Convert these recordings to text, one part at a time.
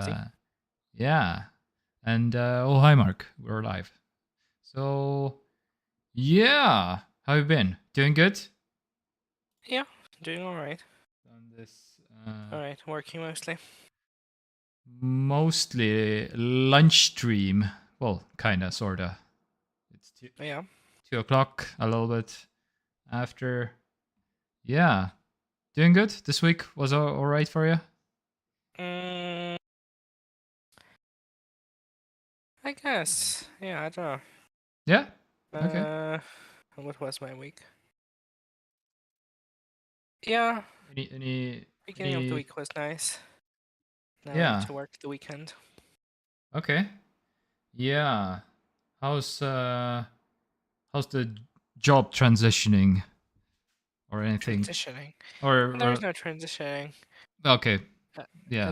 See? Yeah. And oh, hi, Mark. We're live. So, yeah. How you been? Doing good? Yeah, doing alright. On this Alright, working mostly. mostly lunch stream. Well, kinda, sorta. It's Yeah. 2 o'clock, a little bit after. Yeah. Doing good. This week was all right for you? Mm, I guess. Yeah, I don't Yeah. know. Okay. What was my week? Yeah, beginning of the Any? week was nice. Now I need Yeah. to work the weekend. Okay. Yeah. How's how's the job transitioning or anything? Transitioning. There's Or no transitioning. okay, Uh, yeah.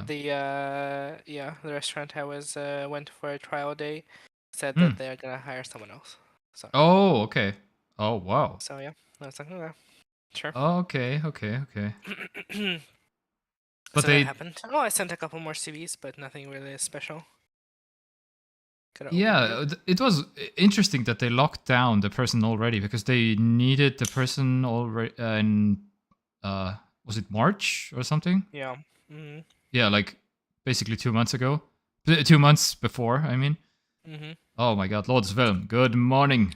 the restaurant I was went for a trial day said Hmm. that they're gonna hire someone else. So Oh, okay. Oh, wow. so yeah, I was like, okay, sure. Okay, okay, okay. But So that they, happened. Oh, I sent a couple more CVs, but nothing really special. Got an overview. yeah, it was interesting that they locked down the person already because they needed the person already in was it March or something? Yeah. Mm-hmm. Yeah, like basically 2 months ago. 2 months before, I mean. Mm-hmm. Oh my god, Lord's film. Good morning.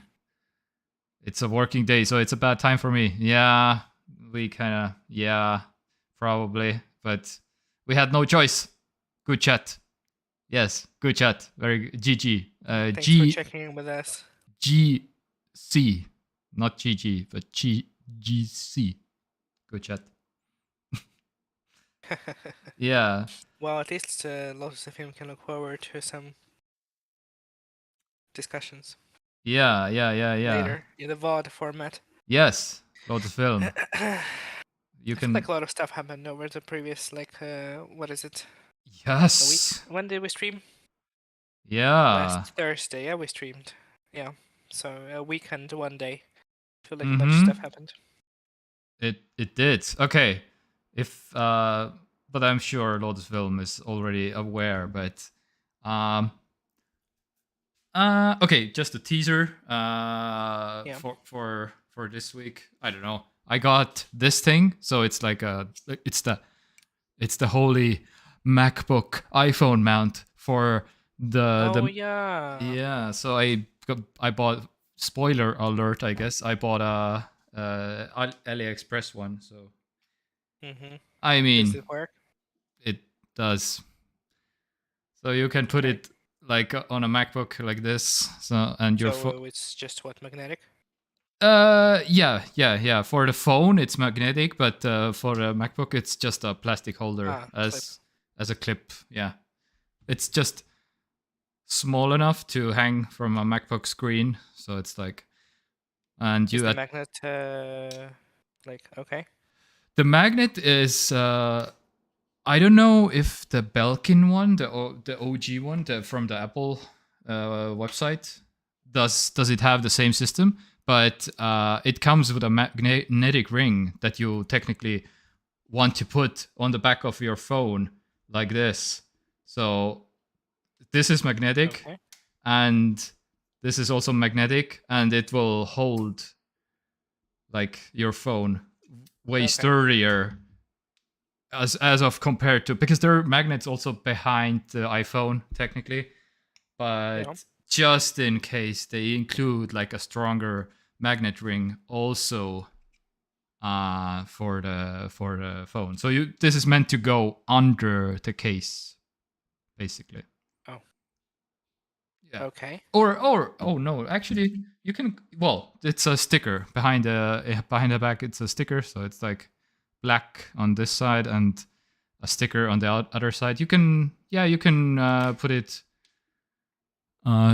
It's a working day, so it's a bad time for me. Yeah, we kind of, yeah, probably, but we had no choice. Good chat. Yes, good chat. Very good. GG. Thanks for checking in with us. GC, not GG, but GC. Good chat. Yeah, Well, at least Lotus FM can look forward to some discussions yeah. later in the VOD format. Yes, Lotus film. I You feel like can. a lot of stuff happened over the previous, what is it? A week? Yes. When did we stream? Yeah. Last Thursday, yeah, we streamed. Yeah. So a weekend, one day. I feel like a bunch of stuff Mm-hmm. happened. It did. Okay. If but I'm sure Lotus Film is already aware, but um okay, just a teaser Yeah. for this week. I don't know. I got this thing, so it's like it's the holy MacBook iPhone mount for Oh the yeah. yeah, so I bought, spoiler alert, I guess. I bought a AliExpress one, so Mm-hmm. I Does mean, it work? it does. So you can put Okay. it like on a MacBook like this. So and your phone. So it's just what, magnetic? Yeah. For the phone, it's magnetic, but for the MacBook, it's just a plastic holder Ah, clip. as a clip. Yeah, it's just small enough to hang from a MacBook screen. So it's like, and Is you the at magnet okay? the magnet is. I don't know if the Belkin one, the OG one, from the Apple website, does it have the same system? But it comes with a magnetic ring that you technically want to put on the back of your phone like this. So this is magnetic, Okay. and this is also magnetic, and it will hold like your phone way Okay. sturdier as of compared to, because there are magnets also behind the iPhone technically, Yeah. but just in case they include like a stronger magnet ring also for the phone. So you this is meant to go under the case basically. Oh. Yeah. Okay. Or oh no, actually you can, well, it's a sticker behind the back. It's a sticker, so it's like black on this side and a sticker on the other side. You can put it,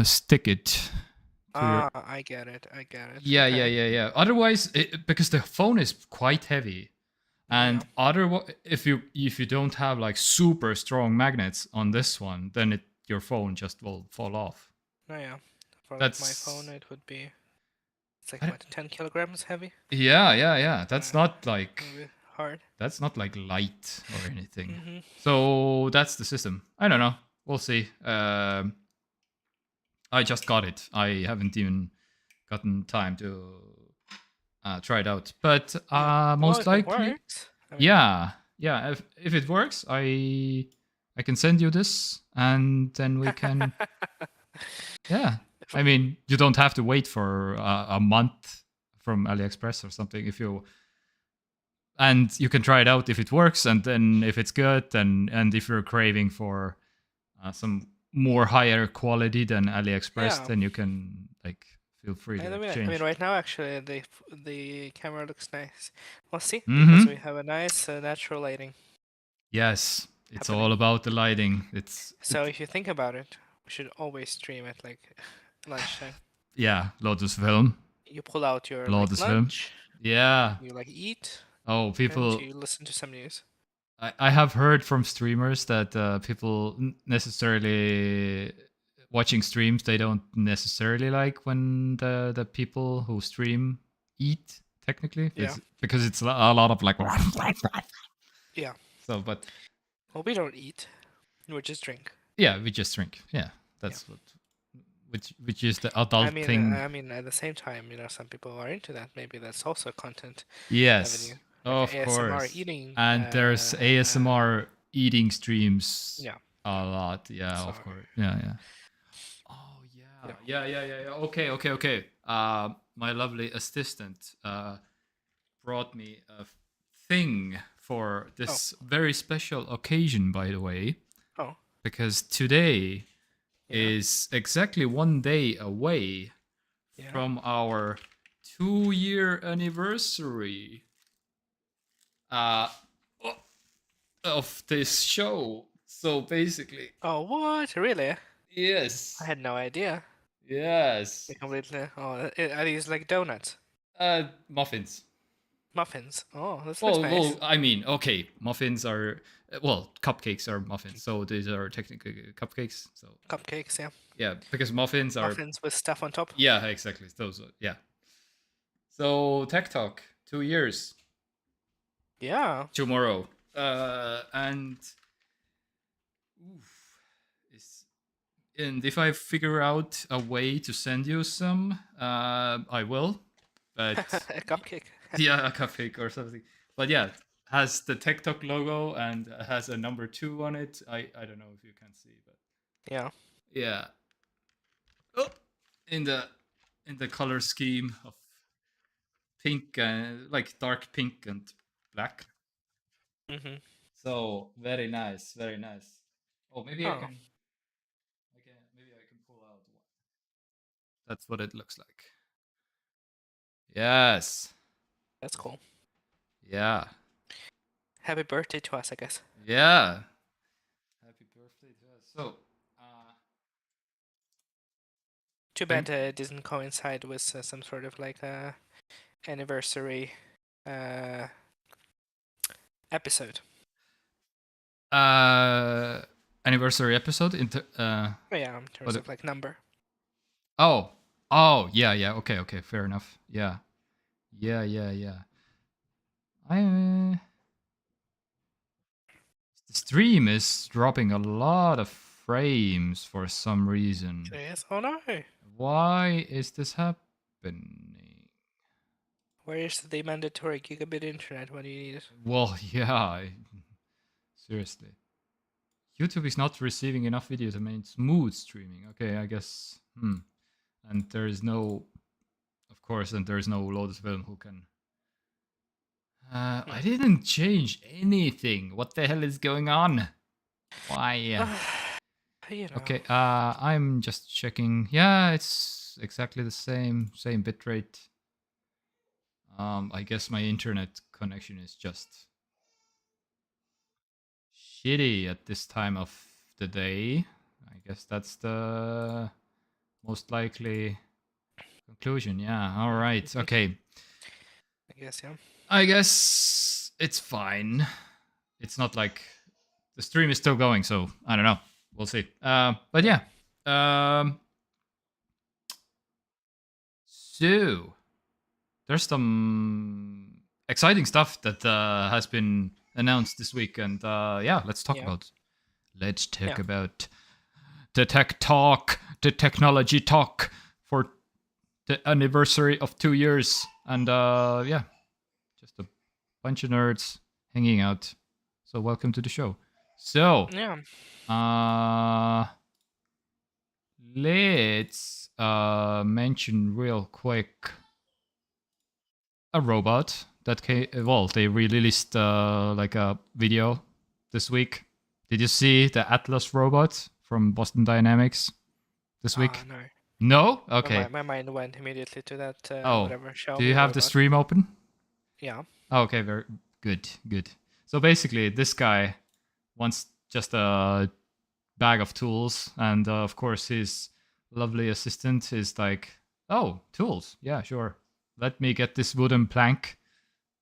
stick it to your. Ah, I get it. I get it. Yeah, Okay. yeah. Otherwise, because the phone is quite heavy, Yeah. and if you don't have like super strong magnets on this one, then your phone just will fall off. Oh yeah. For like my phone, That's it would be. It's like I, what, 10 kilograms heavy? yeah. That's not like Maybe hard. That's not like light or anything. Mm-hmm. So that's the system. I don't know. We'll see. I just got it. I haven't even gotten time to try it out. But Well, most if it likely, works. I mean, yeah. If it works, I can send you this, and then we can. Yeah. I mean, you don't have to wait for a month from AliExpress or something if you. And you can try it out if it works, and then if it's good, then and if you're craving for some more higher quality than AliExpress, yeah. then you can like feel free to I mean, exchange. right now actually the camera looks nice. We'll see because we Mm-hmm. have a nice natural lighting Yes, it's happening. all about the lighting. So if you think about it, we should always stream at like lunchtime. Yeah, Lotus Film. You pull out your like Lotus Film. lunch, Yeah. you like eat, Oh, and people. you listen to some news. I have heard from streamers that people necessarily watching streams, they don't necessarily like when the people who stream eat technically. Yeah. Because it's a lot of like Yeah. so. But Well, we don't eat. We just drink. yeah, we just drink. Yeah, Yeah. that's what which is the adult thing. I mean, at the same time, some people are into that. Maybe that's also a content Yes, avenue, like of ASMR course. eating. And there's ASMR eating streams Yeah. a lot. Yeah, So of course. Yeah. Oh yeah. yeah. Okay. My lovely assistant brought me a thing for this very special occasion, by the way, Oh. because today Yeah. is exactly 1 day away Yeah. from our 2-year anniversary of this show. So basically, Oh, what? Really? yes, I had no idea. yes, They completely. Oh, are these like donuts? muffins. Muffins. Oh, this looks nice. Well, I mean, okay, muffins are cupcakes are muffins, so these are technically cupcakes. So Cupcakes, yeah. yeah, because muffins are Muffins with stuff on top. yeah, exactly those. Yeah. So TekTok, 2 years Yeah. tomorrow, and oof, is and if I figure out a way to send you some, I will. But A cupcake. yeah, a cupcake or something. But yeah, has the TekTok logo and has a number 2 on it. I don't know if you can see, but Yeah. yeah. Oh, in the color scheme of pink, like dark pink and black. Mhm. So very nice, very nice. Oh, maybe Oh, maybe I can pull out one. That's what it looks like. Yes. that's cool. Yeah. Happy birthday to us, I guess. Yeah. Happy birthday to us. So, Too bad it doesn't coincide with some sort of like anniversary episode. Anniversary episode Oh, yeah, in terms of like number. Oh, yeah. Okay, fair enough. Yeah. I the stream is dropping a lot of frames for some reason. Yes. Oh no. Why is this happening? Where is the mandatory gigabit internet when you need it? Well, yeah. Seriously. YouTube is not receiving enough video to maintain smooth streaming. Okay, I guess. And there is no, of course, and there is no Lotus Film who can. I didn't change anything. What the hell is going on? Why? Okay, I'm just checking. Yeah, it's exactly the same bitrate. I guess my internet connection is just shitty at this time of the day. I guess that's the most likely conclusion. Yeah. All right. Okay. I guess, yeah. I guess it's fine. It's not like the stream is still going, so I don't know. We'll see. But yeah. So there's some exciting stuff that has been announced this week, and yeah, let's talk Yeah. about. Let's talk Yeah. about the tech talk, the technology talk for the anniversary of 2 years, and yeah, just a bunch of nerds hanging out. So welcome to the show. So, Yeah. let's mention real quick a robot that came. Well, they released like a video this week. Did you see the Atlas robot from Boston Dynamics this week? No. No. Okay. My mind went immediately to that Oh, whatever do you Xiaomi have the robot. stream open? Yeah. Oh, okay, very good. Good. So basically, this guy wants just a bag of tools, and of course, his lovely assistant is like, "Oh, tools? Yeah, sure. Let me get this wooden plank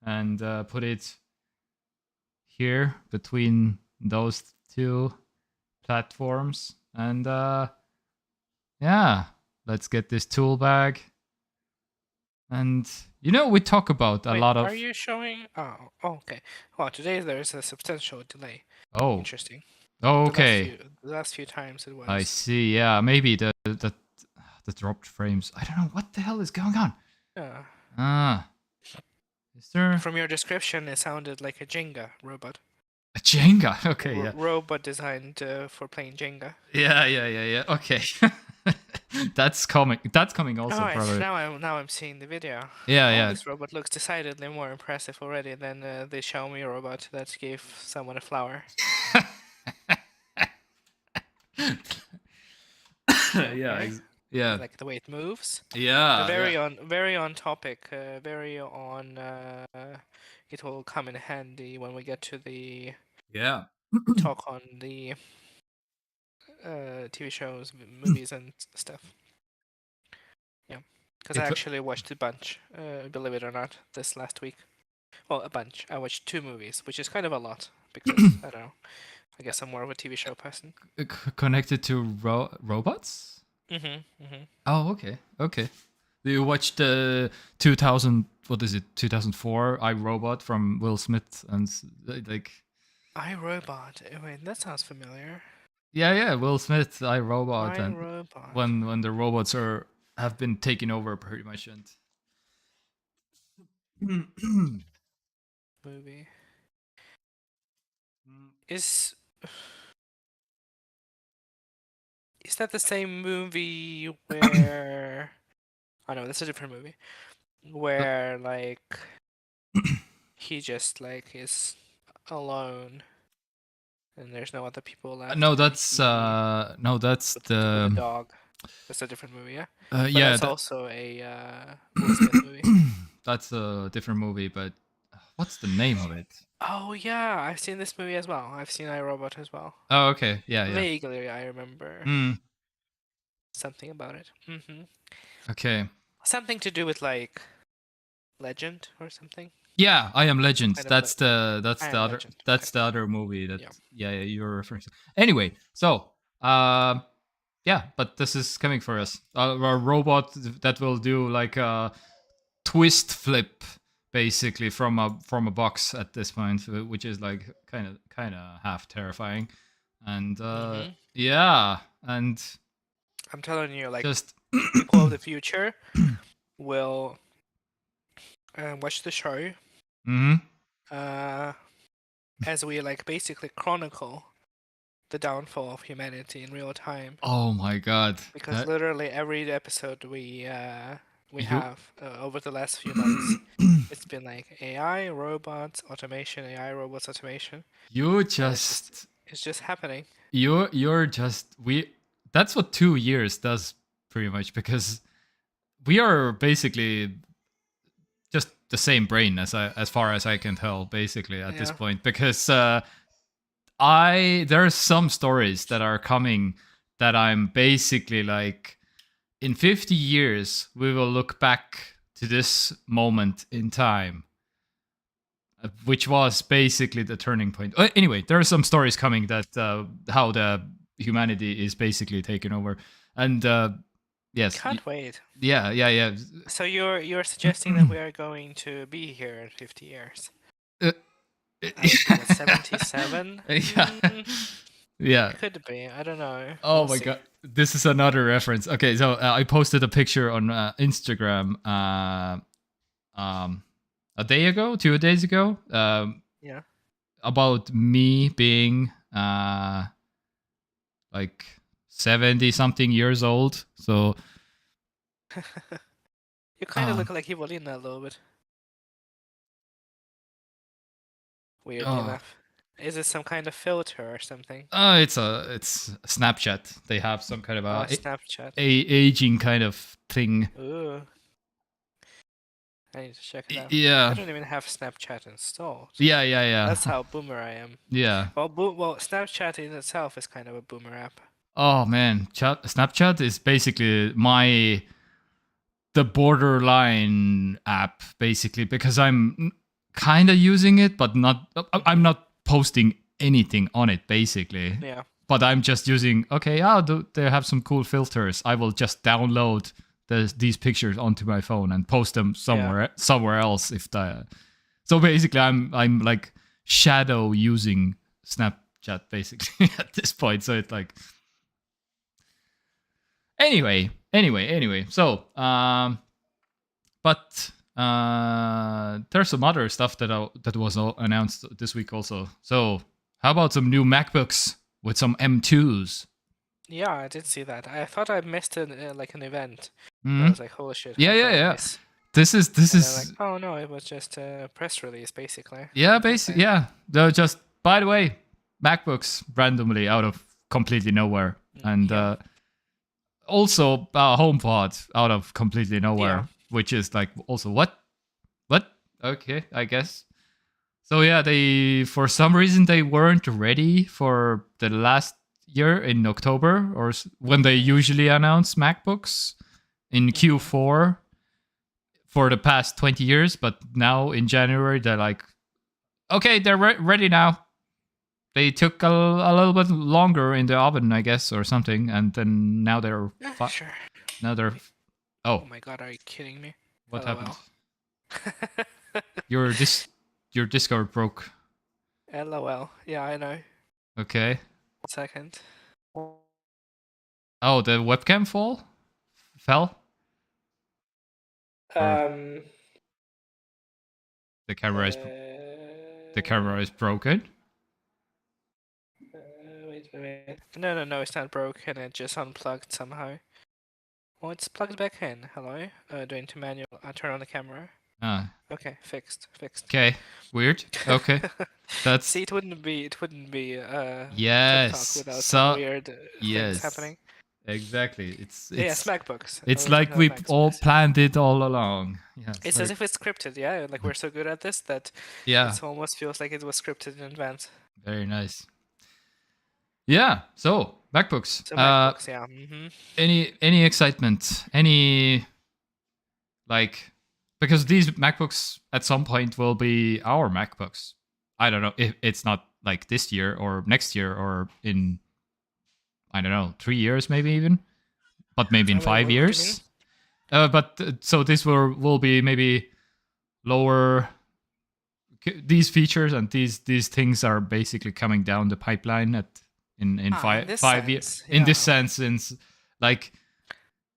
and put it here between those two platforms, and yeah, let's get this tool bag." And we talk about a Wait, lot are of. you showing? Oh, okay. Well, today there's a substantial delay. Oh, Interesting. okay. The last few times it I was. see. Yeah, maybe the dropped frames. I don't know what the hell is going on. Yeah. Ah, is there From your description, it sounded like a Jenga robot. a Jenga? Okay, yeah. Robot designed for playing Jenga. Yeah. Okay. That's coming. That's coming also Alright, probably. now I'm seeing the video. Yeah. This robot looks decidedly more impressive already than the Xiaomi robot that gave someone a flower. Yeah. Yeah. Like the way it moves. Yeah. Very on topic. Very on. It will come in handy when we get to the Yeah. talk on the TV shows, movies, and stuff. Yeah, because I actually watched a bunch. Believe it or not, this last week. Well, a bunch. I watched 2 movies, which is kind of a lot because I don't know. I guess I'm more of a TV show person. Connected to robots? Oh, okay. Okay. Do you watch the 2000, what is it, 2004 iRobot from Will Smith and like iRobot. Wait, that sounds familiar. Yeah, Will Smith iRobot, and iRobot. when the robots have been taken over pretty much, and Movie. Is that the same movie where oh no, that's a different movie. Where like he just like is alone and there's no other people left. no, that's with the the dog. That's a different movie, yeah. But yeah, that's also a Will Smith movie. That's a different movie, but what's the name of it? Oh yeah, I've seen this movie as well. I've seen iRobot as well. Oh, okay, yeah. Vaguely, I remember something about it. Okay. Something to do with like Legend or something. Yeah, I Am Legend. Kind of That's the other movie that you're referring to. Anyway, so yeah, but this is coming for us. A robot that will do like a twist flip, basically from a box at this point, which is like kind of half terrifying, and yeah, and I'm telling you, like just people of the future will watch the show. As we like basically chronicle the downfall of humanity in real time. Oh my god! Because literally every episode we have over the last few months, it's been like AI, robots, automation, AI, robots, automation. It's just happening. You're just That's what 2 years does pretty much, because we are basically just the same brain as far as I can tell, basically at this point, because there are some stories that are coming that I'm basically like, in 50 years we will look back to this moment in time, which was basically the turning point. Anyway, there are some stories coming that how the humanity is basically taken over, and Yes. Can't wait. Yeah. So you're suggesting that we are going to be here in 50 years? Uh, I would be what, 77? yeah. Yeah. Could be. I don't know. Oh We'll my see. god, this is another reference. Okay, so I posted a picture on Instagram a day ago, 2 days ago, Yeah. about me being like 70 something years old. So You kind of um look like Evolina a little bit. Weirdly oh enough. Is it some kind of filter or something? it's Snapchat. They have some kind of Oh, Snapchat. aging kind of thing. Ooh. I need to check it out. I Yeah. don't even have Snapchat installed. Yeah. That's how boomer I am. Yeah. Well, Snapchat in itself is kind of a boomer app. Oh man, Snapchat is basically the borderline app basically because I'm kind of using it but not I'm not posting anything on it basically, Yeah. but I'm just using, okay, they have some cool filters, I will just download these pictures onto my phone and post them somewhere else if the so basically I'm like shadow using Snapchat basically at this point, so it's like anyway so but there's some other stuff that was announced this week also. So how about some new MacBooks with some M2s? Yeah, I did see that. I thought I missed like an event. I Hmm. was like, holy shit, Yeah, what yeah, did I yeah. miss? This And then like, is oh no, it was just a press release basically. yeah, Like, basic. okay. Yeah, they're just, by the way, MacBooks randomly out of completely nowhere, and Yeah. also HomePod out of completely Yeah. nowhere, which is like also what. Okay, I guess. So yeah, they, for some reason they weren't ready for the last year in October, or when they usually announce MacBooks in Mm-hmm. Q4 for the past 20 years, but now in January they're like, okay, they're ready now. They took a little bit longer in the oven, I guess, or something, and then now they're Yeah, sure. now they're Wait. oh, Oh my god, are you kidding me? what happened? LOL. Your your Discord broke. LOL. Yeah, I know. Okay. 1 second. Oh, the webcam fell, or Um. the camera is broken. Wait. No, it's not broken. It just unplugged somehow. Oh, it's plugged back in. Hello. Doing to manual. Turn on the camera. Ah, Okay, fixed. okay, weird. Okay, that's See, it wouldn't be TikTok yes. without some So weird things yes, happening. exactly. Yes, MacBooks. It's We're talking like about we've all MacBooks. planned it all along. Yes, It's as if it's scripted, yeah. Like we're so good at this that yeah, it almost feels like it was scripted in advance. very nice. Yeah. So MacBooks. So MacBooks, yeah. Any excitement? Any, like, because these MacBooks at some point will be our MacBooks. I don't know if it's not like this year or next year or in, I don't know, 3 years maybe even, but maybe in Wait, five what do you mean? years. But so this will be maybe lower. These features and these things are basically coming down the pipeline at in In this 5 years. sense, In this yeah. sense, since like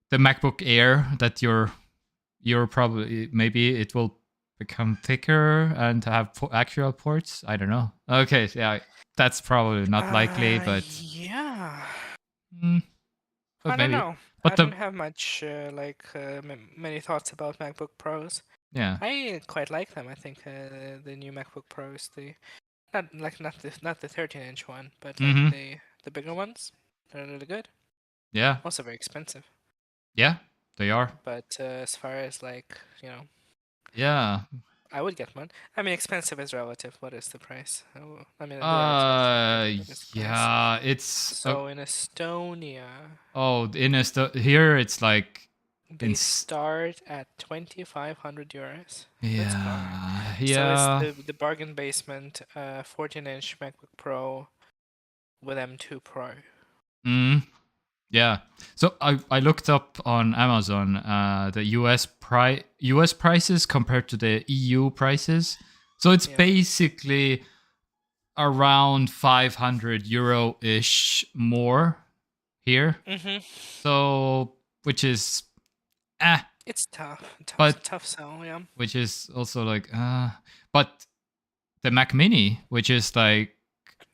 the MacBook Air that you're probably, maybe it will become thicker and have actual ports. I don't know. Okay, yeah, that's probably not likely, but Yeah. mm, but I don't maybe. know. But I don't the have much many thoughts about MacBook Pros. yeah. I quite like them. I think the new MacBook Pros, the not the 13-inch one, but like Mm-hmm. the bigger ones, they're really good. Yeah. Also very expensive. Yeah. They are. But as far as like, Yeah. I would get one. I mean, expensive is relative. What is the price? Oh, I mean, they are expensive, but what is the price? Yeah. It's So in Estonia, oh, here it's like they start at 2,500 euros. Let's go. yeah. So it's Yeah. the bargain basement 14-inch MacBook Pro with M2 Pro. Mm. Yeah. So I looked up on Amazon the US prices compared to the EU prices. So it's Yeah. basically around 500 euro ish more here. Mhm. So which is ah, It's tough. It's a but tough sell. Yeah. which is also like but the Mac Mini, which is like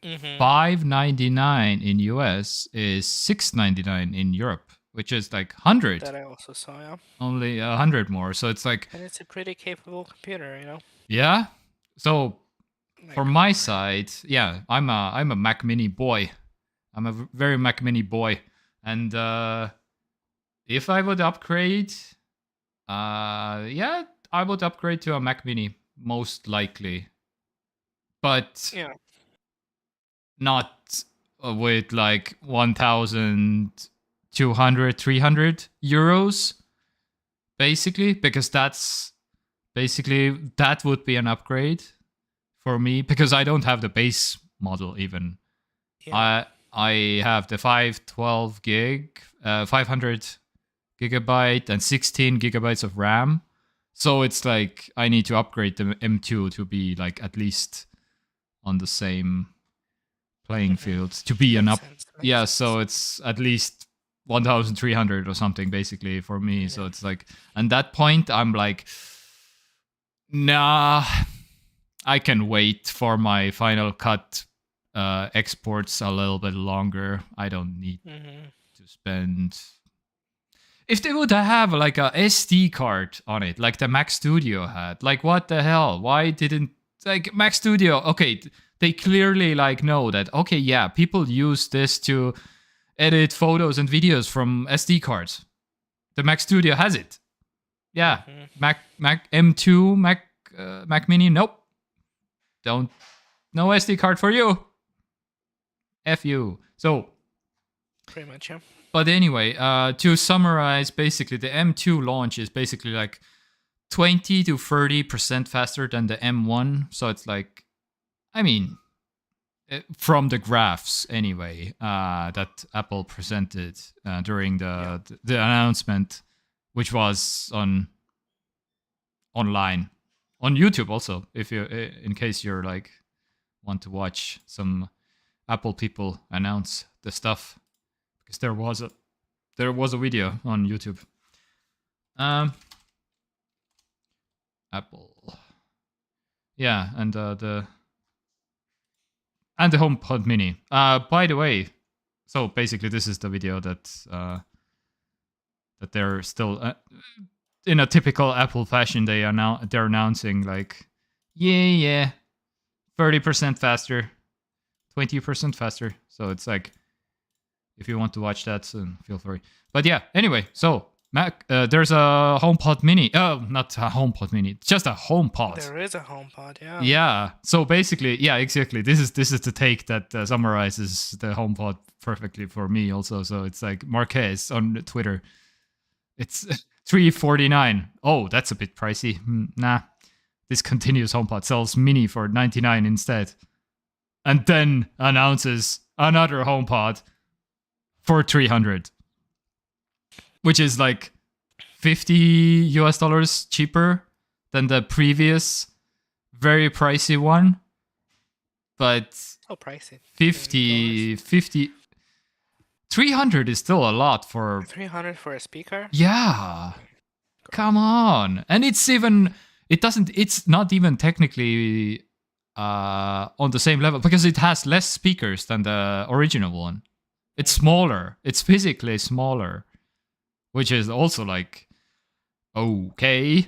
Mhm. $599 in US, is $699 in Europe, which is like 100, That I also saw. Yeah. only 100 more. So it's like, And it's a pretty capable computer. yeah. So Like from my side, yeah, I'm a Mac Mini boy. I'm a very Mac Mini boy, and if I would upgrade, yeah, I would upgrade to a Mac Mini most likely, but yeah. not with like 1,200, 300 euros, basically, because that would be an upgrade for me because I don't have the base model even. Yeah. I have the 512 gig, 500 gigabyte, and 16 gigabytes of RAM. So it's like I need to upgrade the M2 to be like at least on the same playing field to be an Makes up. sense. Makes Yeah, sense. so it's at least 1,300 or something basically for me. So Yeah. it's like, and that point I'm like, nah, I can wait for my Final Cut exports a little bit longer. I don't need Mhm. to spend. If they would have like a SD card on it, like the Mac Studio had, like what the hell? Why didn't like Mac Studio? Okay, they clearly like know that. Okay, yeah, people use this to edit photos and videos from SD cards. The Mac Studio has it. Yeah, Mhm. Mac M2, Mac Mini. Nope, don't. No SD card for you. F you. So, Pretty much. Yeah. but anyway, to summarize, basically the M2 launch is basically like 20 to 30% faster than the M1. So it's like, I mean, from the graphs anyway, that Apple presented during Yeah. the announcement, which was online on YouTube also, if you in case you're like want to watch some Apple people announce the stuff, because there was a video on YouTube. Apple, yeah, and the HomePod Mini. By the way, so basically this is the video that they're still in a typical Apple fashion. They're announcing like, yeah, 30% faster, 20% faster. So it's like, if you want to watch that, feel free. But yeah, anyway, so Mac, there's a HomePod Mini. Oh, not a HomePod Mini, just a HomePod. There is a HomePod. Yeah. Yeah. So basically, yeah, exactly. This is the take that summarizes the HomePod perfectly for me. Also, so it's like Marquez on Twitter. It's $349. Oh, that's a bit pricey. Nah. Discontinuous HomePod sells Mini for $99 instead, and then announces another HomePod for $300, which is like $50 cheaper than the previous very pricey one. But So pricey. 50 300 is still a lot for. 300 for a speaker. Yeah, come on. And it's not even technically on the same level because it has less speakers than the original one. It's smaller, it's physically smaller, which is also like, okay,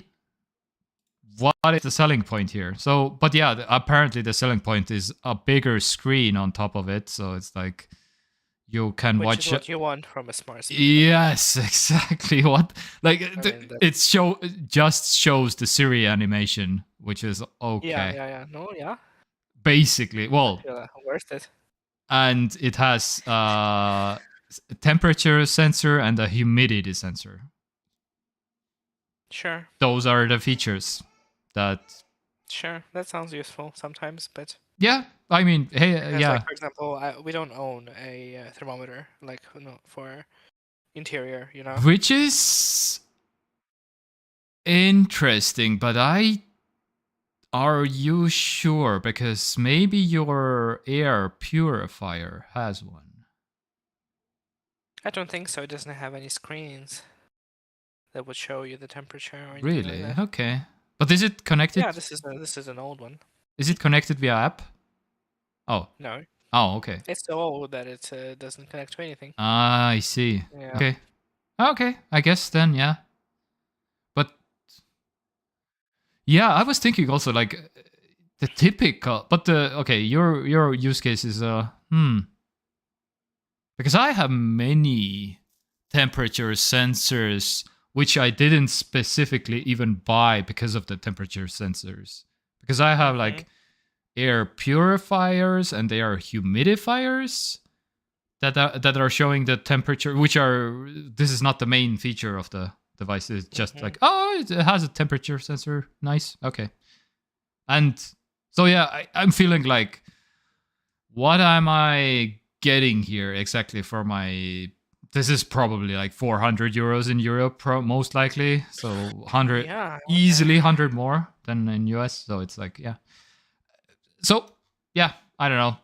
what is the selling point here? So, but yeah, apparently the selling point is a bigger screen on top of it, so it's like you can Which watch. is what you want from a smart speaker. Yes, exactly. What like mean, just shows the Siri animation, which is okay. Yeah. No, yeah. Basically, well, Worth it. and it has temperature sensor and a humidity sensor. Sure. Those are the features that. Sure. That sounds useful sometimes, but Yeah, I mean, hey, Because, like, yeah, for example, we don't own a thermometer, like, no, for interior, you know? which is interesting, but are you sure? Because maybe your air purifier has one. I don't think so. It doesn't have any screens that would show you the temperature or anything like Really? that. Okay. But is it Yeah, connected? this is an old one. Is it connected via app? Oh. No, Oh, okay. it's so old that it doesn't connect to anything. Ah, I see. Yeah. Okay. Okay, I guess then, yeah. But yeah, I was thinking also like the typical, but the okay, your use case is because I have many temperature sensors which I didn't specifically even buy because of the temperature sensors. Because I have Mm-hmm. like air purifiers and they are humidifiers that are showing the temperature, which are this is not the main feature of the device. It's just Mm-hmm. like, oh, it has a temperature sensor. Nice. Okay. And so yeah, I'm feeling like, what am I getting here exactly for my? This is probably like 400 euros in Europe, most likely. So 100, Yeah, I easily wonder. 100 more than in US. So it's like, yeah. So yeah, I don't know.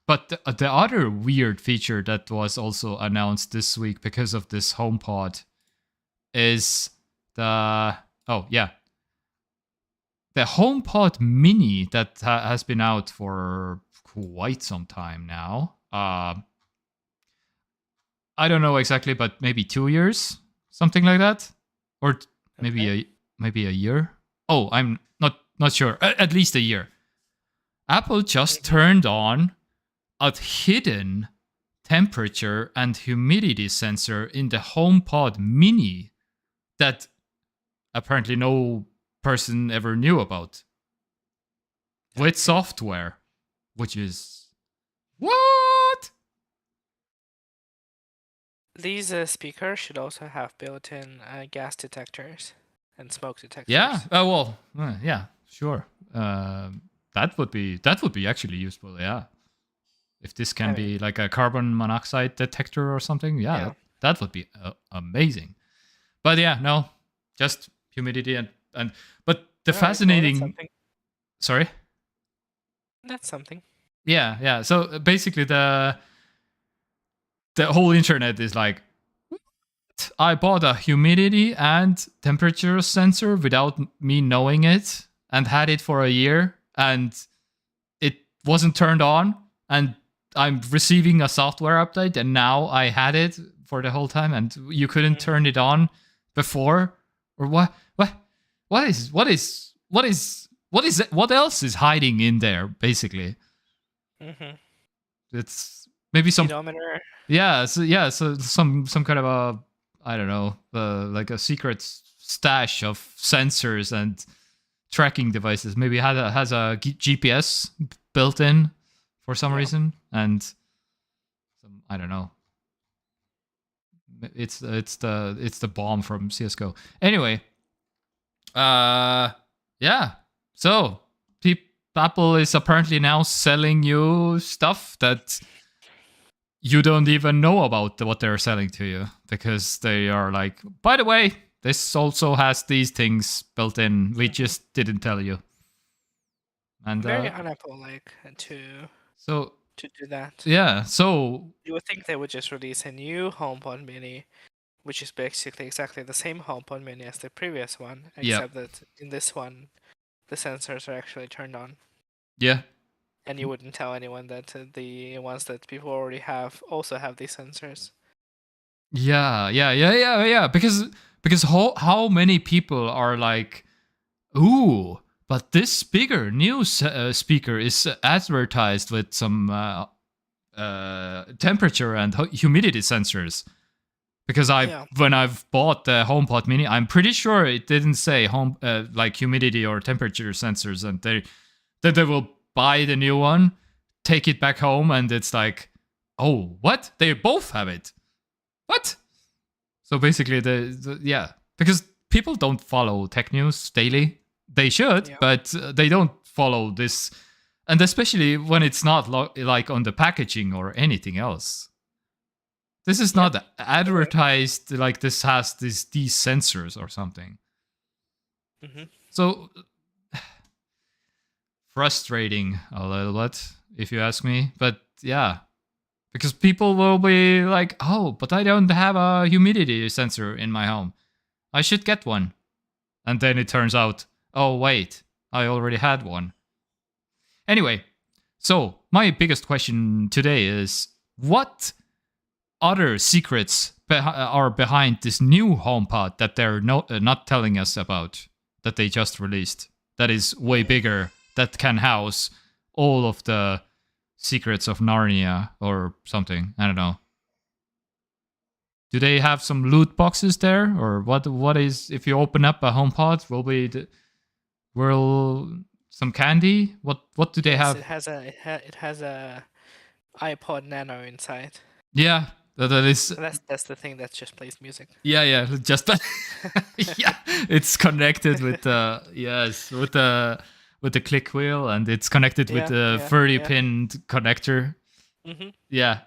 But the other weird feature that was also announced this week because of this HomePod is the yeah, the HomePod Mini that has been out for quite some time now. I don't know exactly, but maybe 2 years, something like that, or maybe Okay. a year. Oh, I'm not sure. At least a year. Apple just Mm-hmm. turned on a hidden temperature and humidity sensor in the HomePod Mini that apparently no person ever knew about with Okay. software, which is what? These speakers should also have built-in gas detectors and smoke Yeah. detectors. Well, yeah, sure. That would be actually useful. Yeah. If this can I mean, be like a carbon monoxide detector or something, yeah, yeah. that would be amazing. But yeah, no, just humidity and but the All right. Well, that's fascinating. something. Sorry. That's something. Yeah, yeah. So basically, the whole internet is like, I bought a humidity and temperature sensor without me knowing it, and had it for a year, and it wasn't turned on, and I'm receiving a software update, and now I had it for the whole time, and you couldn't Mm-hmm. turn it on before, or what else is hiding in there? Basically, Mm-hmm. it's maybe some. Speedometer. So some kind of a, I don't know, like a secret stash of sensors and tracking devices. Maybe has a GPS built in for some Yeah. reason, and some, I don't know. It's the bomb from CS:GO. Anyway, uh, yeah. So Apple is apparently now selling you stuff that you don't even know about what they're selling to you, because they are like, by the way, this also has these things built in. We Mm-hmm. just didn't tell you. And Very un-Apple-like so to do that. yeah, so You would think they would just release a new HomePod Mini, which is basically exactly the same HomePod Mini as the previous one, yeah, except that in this one, the sensors are actually turned on. yeah, And you wouldn't tell anyone that the ones that people already have also have these sensors. yeah. Because how many people are like, ooh, but this bigger new speaker is advertised with some temperature and humidity sensors. Because Yeah. when I've bought the HomePod Mini, I'm pretty sure it didn't say home like humidity or temperature sensors, and they will buy the new one, take it back home, and it's like, oh, what? They both have it. What? So basically, yeah, because people don't follow tech news daily. They should, Yeah. but they don't follow this And especially when it's not like on the packaging or anything else. This is Yep. not advertised like this has these sensors or something. Mm-hmm. So frustrating a little bit, if you ask me. But yeah, because people will be like, "Oh, but I don't have a humidity sensor in my home. I should get one." And then it turns out, "Oh, wait, I already had one." Anyway, so my biggest question today is what other secrets are behind this new HomePod that they're not telling us about, that they just released, that is way bigger, that can house all of the secrets of Narnia or something. I don't know. Do they have some loot boxes there, or what is, if you open up a HomePod, will some candy? What do they Yes, have? it has a iPod Nano inside. Yeah, that is. And that's the thing that just plays music. Yeah, just yeah, it's connected with the yes with the click wheel, and it's connected with Yeah, the yeah, 30 yeah. pin connector. Mm-hmm. Yeah,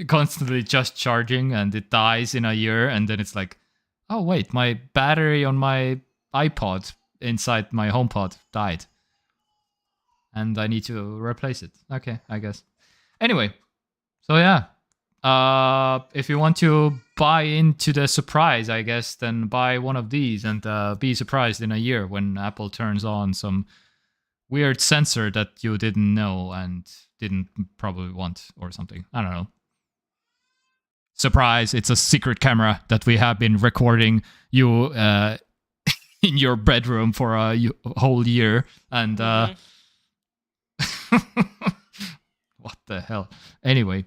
constantly just charging, and it dies in a year, and then it's like, oh wait, my battery on my iPod inside my HomePod died, and I need to replace it. Okay, I guess. Anyway, so yeah, if you want to buy into the surprise, I guess, then buy one of these and be surprised in a year when Apple turns on some weird sensor that you didn't know and didn't probably want or something. I don't know. Surprise, it's a secret camera that we have been recording you in your bedroom for a whole year. And Mm-hmm. what the hell? Anyway.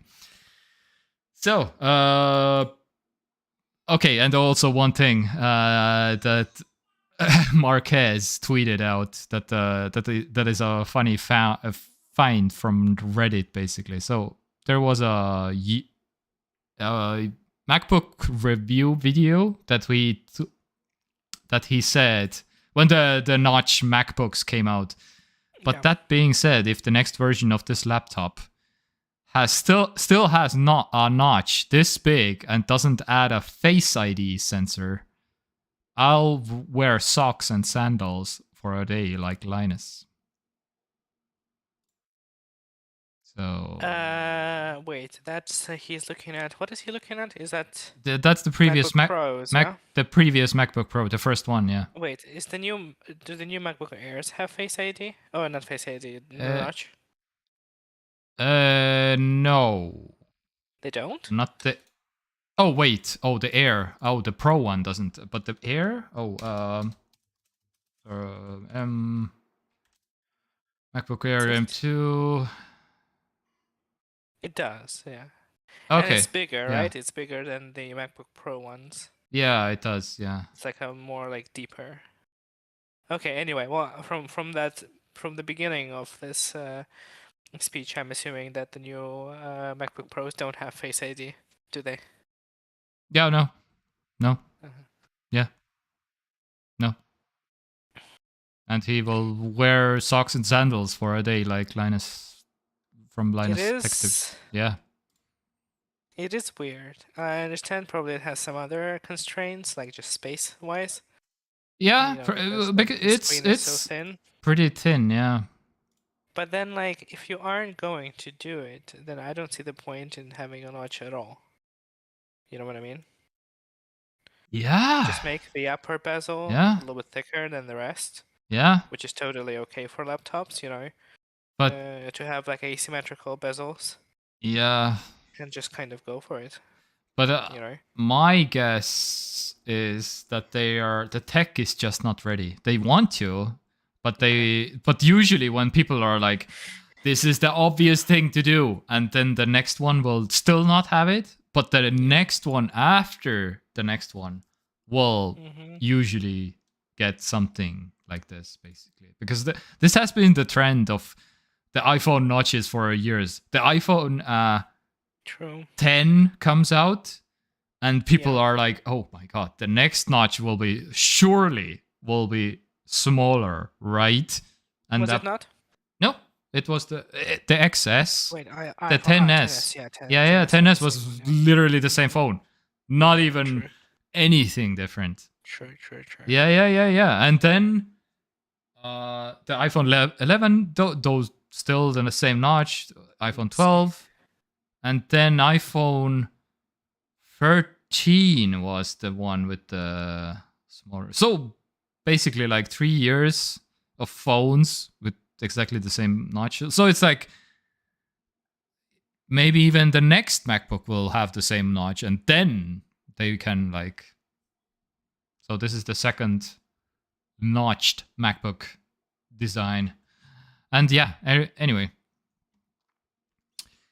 So, okay, and also one thing that Marquez tweeted out that is a funny find from Reddit, basically. So there was a MacBook review video that he said when the notch MacBooks came out. But Yeah. that being said, if the next version of this laptop has still has not a notch this big and doesn't add a Face ID sensor, I'll wear socks and sandals for a day like Linus. So Wait, that's he's looking at. What is he looking at? Is that that's the previous MacBook Pros? Yeah. The previous MacBook Pro, the first one, yeah. Wait, do the new MacBook Airs have Face ID? Oh, not Face ID, Uh, Notch. no, They don't? not the. Oh wait, oh the Air, oh the Pro one doesn't, but the Air, oh MacBook Air Says M2. it does, yeah. And it's Okay, bigger, yeah, right? It's bigger than the MacBook Pro ones. yeah, it does, yeah. It's like a more like deeper. Okay, anyway, well, from the beginning of this speech, I'm assuming that the new MacBook Pros don't have Face ID, do they? Yeah, no, no, Uh-huh. yeah, no. And he will wear socks and sandals for a day like Linus from It Linus Tech Tips. is. Yeah. It is weird. I understand probably it has some other constraints, like just space-wise. Yeah, Because like because the screen is so it's thin. pretty thin, yeah. But then, like, if you aren't going to do it, then I don't see the point in having a notch at all. You know what I mean? Yeah. Just make the upper bezel Yeah. a little bit thicker than the rest, Yeah. which is totally okay for laptops, But to have like asymmetrical bezels yeah. and just kind of go for it, But you know? my guess is that the tech is just not ready. They want to, but but usually when people are like, this is the obvious thing to do, and then the next one will still not have it, but the next one after the next one will Mm-hmm. usually get something like this, basically, because this has been the trend of the iPhone notches for years. The iPhone True. 10 comes out and people Yeah. are like, oh my god, the next notch surely will be smaller, right? And Was it not? no, It was the XS, Wait, the iPhone 10s, 10s. yeah, Yeah, 10s yeah, was the 10s same was one. Yeah. literally the same phone. Not even True, anything different. true, true, true. Yeah. And then the iPhone 11, those still in the same notch. iPhone Let's see. 12, and then iPhone 13 was the one with the smaller. So basically, like 3 years of phones with exactly the same notch. So it's like maybe even the next MacBook will have the same notch, and then they can like. So this is the second notched MacBook design, and yeah. Anyway,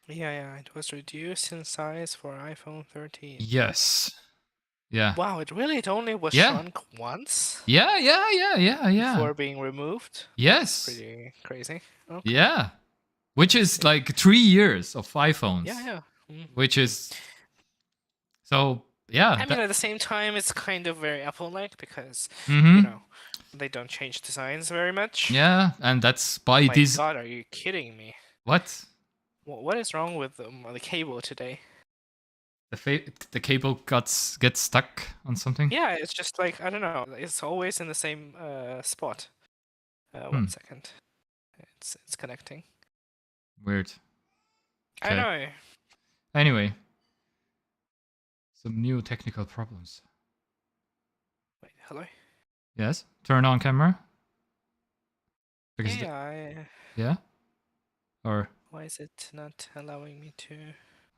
Yeah, it was reduced in size for iPhone 13. yes, yeah, Wow, it only was yeah, shrunk once yeah. before being removed. That's Yes, pretty crazy. Okay. yeah. Which is Interesting. like 3 years of Yeah, iPhones, yeah. which Mm-hmm. is so yeah. I mean, at the same time, it's kind of very Apple-like because, you Mm-hmm. know, they don't change designs very much. Yeah, and that's by My this. God, are you kidding me? What What is wrong with the cable today? the cable gets stuck on something. Yeah, it's just like, I don't know. It's always in the same spot. Hmm. 1 second. It's connecting. Weird. I Okay. know. Anyway, some new technical problems. Wait, hello? Yes. Turn on camera. Because Yeah, I... yeah. Or Why is it not allowing me to...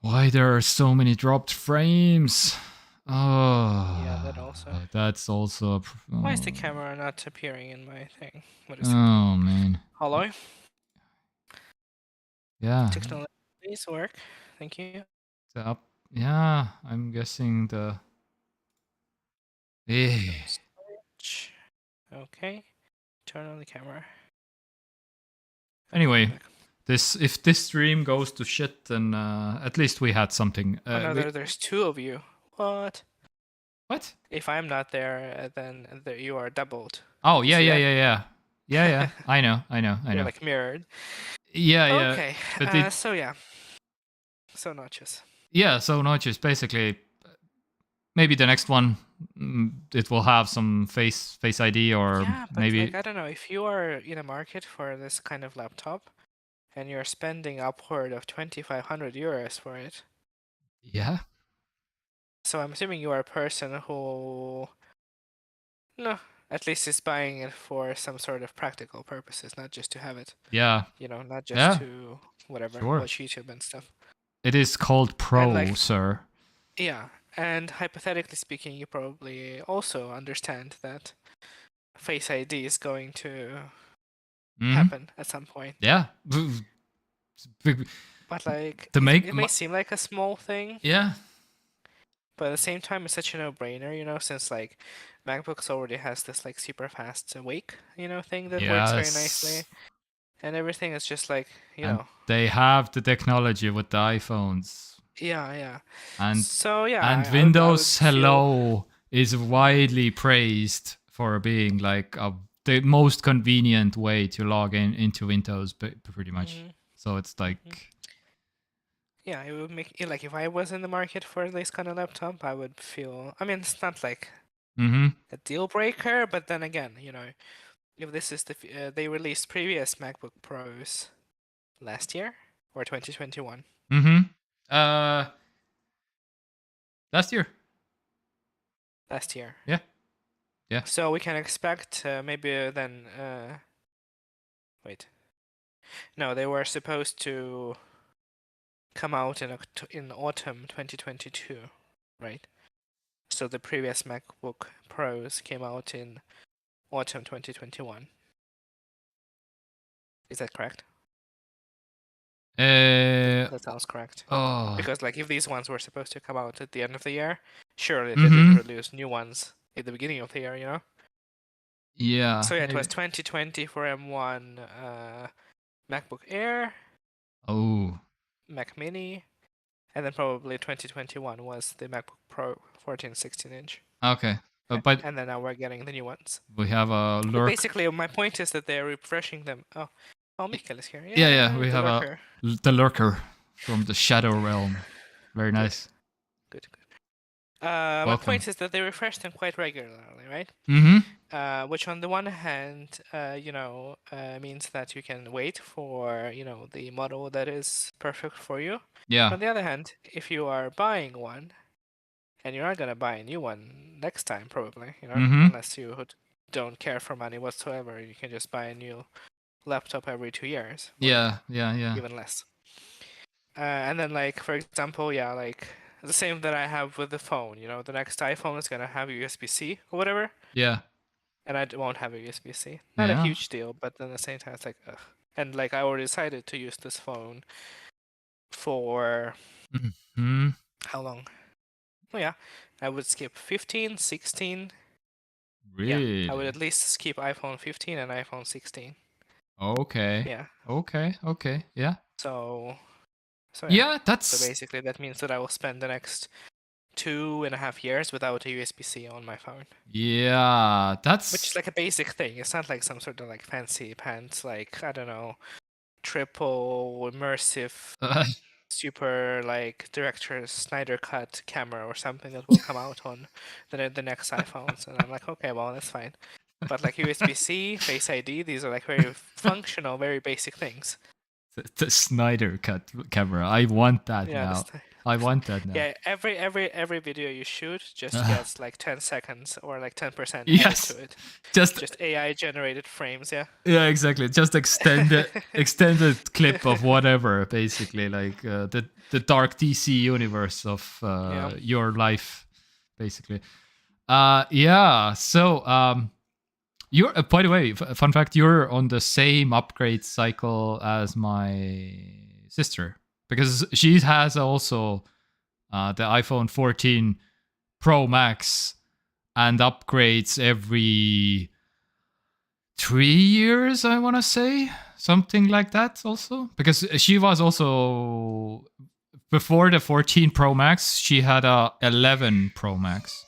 why there are so many dropped frames? Yeah, Oh, that also. that's also. Why is the camera not appearing in my thing? What is happening? Oh man. Hello? Yeah. Technology, please work. Thank you. The up. Yeah, I'm guessing the. Eh. No storage. Okay. Turn on the camera. Okay, I'm Anyway, back. if this stream goes to shit, then at least we had something. Oh no, there's two of you. What? What? If I'm not there, then you are doubled. Oh You yeah, see yeah, that? yeah, yeah, yeah, yeah. I know. You're like mirrored. Yeah. Okay. But it. So yeah. So notches. Yeah. So not just basically. Maybe the next one, it will have some face ID or Yeah, but like maybe. I don't know, if you are in a market for this kind of laptop and you're spending upward of 2,500 euros for it, Yeah. so I'm assuming you are a person who, no, at least is buying it for some sort of practical purposes, not just to have it, Yeah. not just Yeah. to whatever, Sure. watch YouTube and stuff. It is called And Pro, like, sir. yeah, and hypothetically speaking, you probably also understand that Face ID is going to happen at some point. Yeah. But like, To make. it may seem like a small thing, Yeah. but at the same time, it's such a no-brainer, since like MacBooks already has this like super fast wake, thing that works very nicely, Yes. and everything is just like, And they have the technology with the iPhones. yeah. And So yeah, and I would Windows feel, Hello is widely praised for being like the most convenient way to log into Windows, pretty much. mhm, So it's mhm. like. Yeah, it would make like if I was in the market for this kind of laptop, I would feel. I mean, it's not like Mm-hmm. a deal breaker, but then again, if this is they released previous MacBook Pros last year or 2021. Mm-hmm. Uh, last year. Last year. Yeah. Yeah. So we can expect maybe then. Wait. No, they were supposed to come out in autumn 2022, right? So the previous MacBook Pros came out in autumn 2021. Is that correct? That sounds correct. Oh. Because like if these ones were supposed to come out at the end of the year, surely they didn't Mm-hmm. release new ones at the beginning of the year. Yeah. So yeah, it was Maybe. 2020 for M1, MacBook Air, Oh. Mac Mini, and then probably 2021 was the MacBook Pro 14, 16-inch. Okay. But And then now we're getting the new ones. we have a But lurk. basically, my point is that they're refreshing them. Oh, Oh, Mikkel is here. Yeah. Yeah, We the have lurker. the lurker from the Shadow Realm. Very Good, nice. good, good. My Welcome. point is that they refresh them quite regularly, right? Mm-hmm. Which on the one hand, means that you can wait for, the model that is perfect for you. Yeah. On the other hand, if you are buying one, and you're not gonna buy a new one next time, probably, Mm-hmm. unless you don't care for money whatsoever, you can just buy a new laptop every 2 years, or Yeah. even less. And then, like, for example, yeah, like the same that I have with the phone. The next iPhone is gonna have USB-C or whatever, Yeah. and I won't have a USB-C. Not a Yeah. huge deal, but then at the same time, it's like, ugh. And like, I already decided to use this phone for Mm-hmm. how long? Oh yeah, I would skip 15, 16. Yeah, I would Really? at least skip iPhone 15 and iPhone 16. Okay. Yeah. Okay. Yeah. So yeah. Yeah, So that's basically, that means that I will spend the next 2.5 years without a USB-C on my phone. yeah, Which is that's like a basic thing. It's not like some sort of like fancy pants, like, I don't know, triple immersive, super like director's Snyder cut camera or something that will come out on the next iPhones. And I'm like, okay, well, that's fine. But like USB-C, Face ID, these are like very functional, very basic things. the Snyder cut camera. I want that Yeah, now. I want that now. yeah. Every video you shoot just gets like 10 seconds or like 10% added to Yes. it. Just Just AI generated frames, yeah. yeah, exactly. Just extended clip of whatever, basically, like the dark DC universe of Yeah. your life, basically. Yeah. So you're by the way, fun fact, you're on the same upgrade cycle as my sister because she has also the iPhone 14 Pro Max and upgrades every 3 years, I want to say, something like that. Also, because she was also before the 14 Pro Max, she had a 11 Pro Max.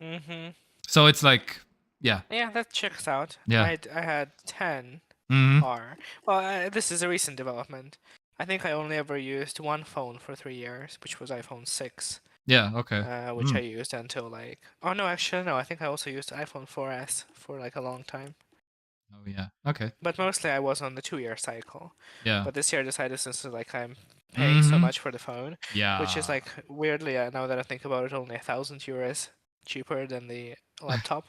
Mhm. So it's like, yeah, Yeah, that checks out. yeah. I had 10 Mm-hmm. R. Well, this is a recent development. I think I only ever used one phone for 3 years, which was iPhone 6, Yeah. Okay. which I used until like. Oh no, actually no. I think I also used iPhone 4S for like a long time. Oh yeah. Okay. But mostly I was on the 2-year cycle. Yeah. But this year I decided, since like I'm paying so Mm-hmm. much for the phone, which is Yeah. like weirdly, now that I think about it, only 1,000 euros cheaper than the laptop,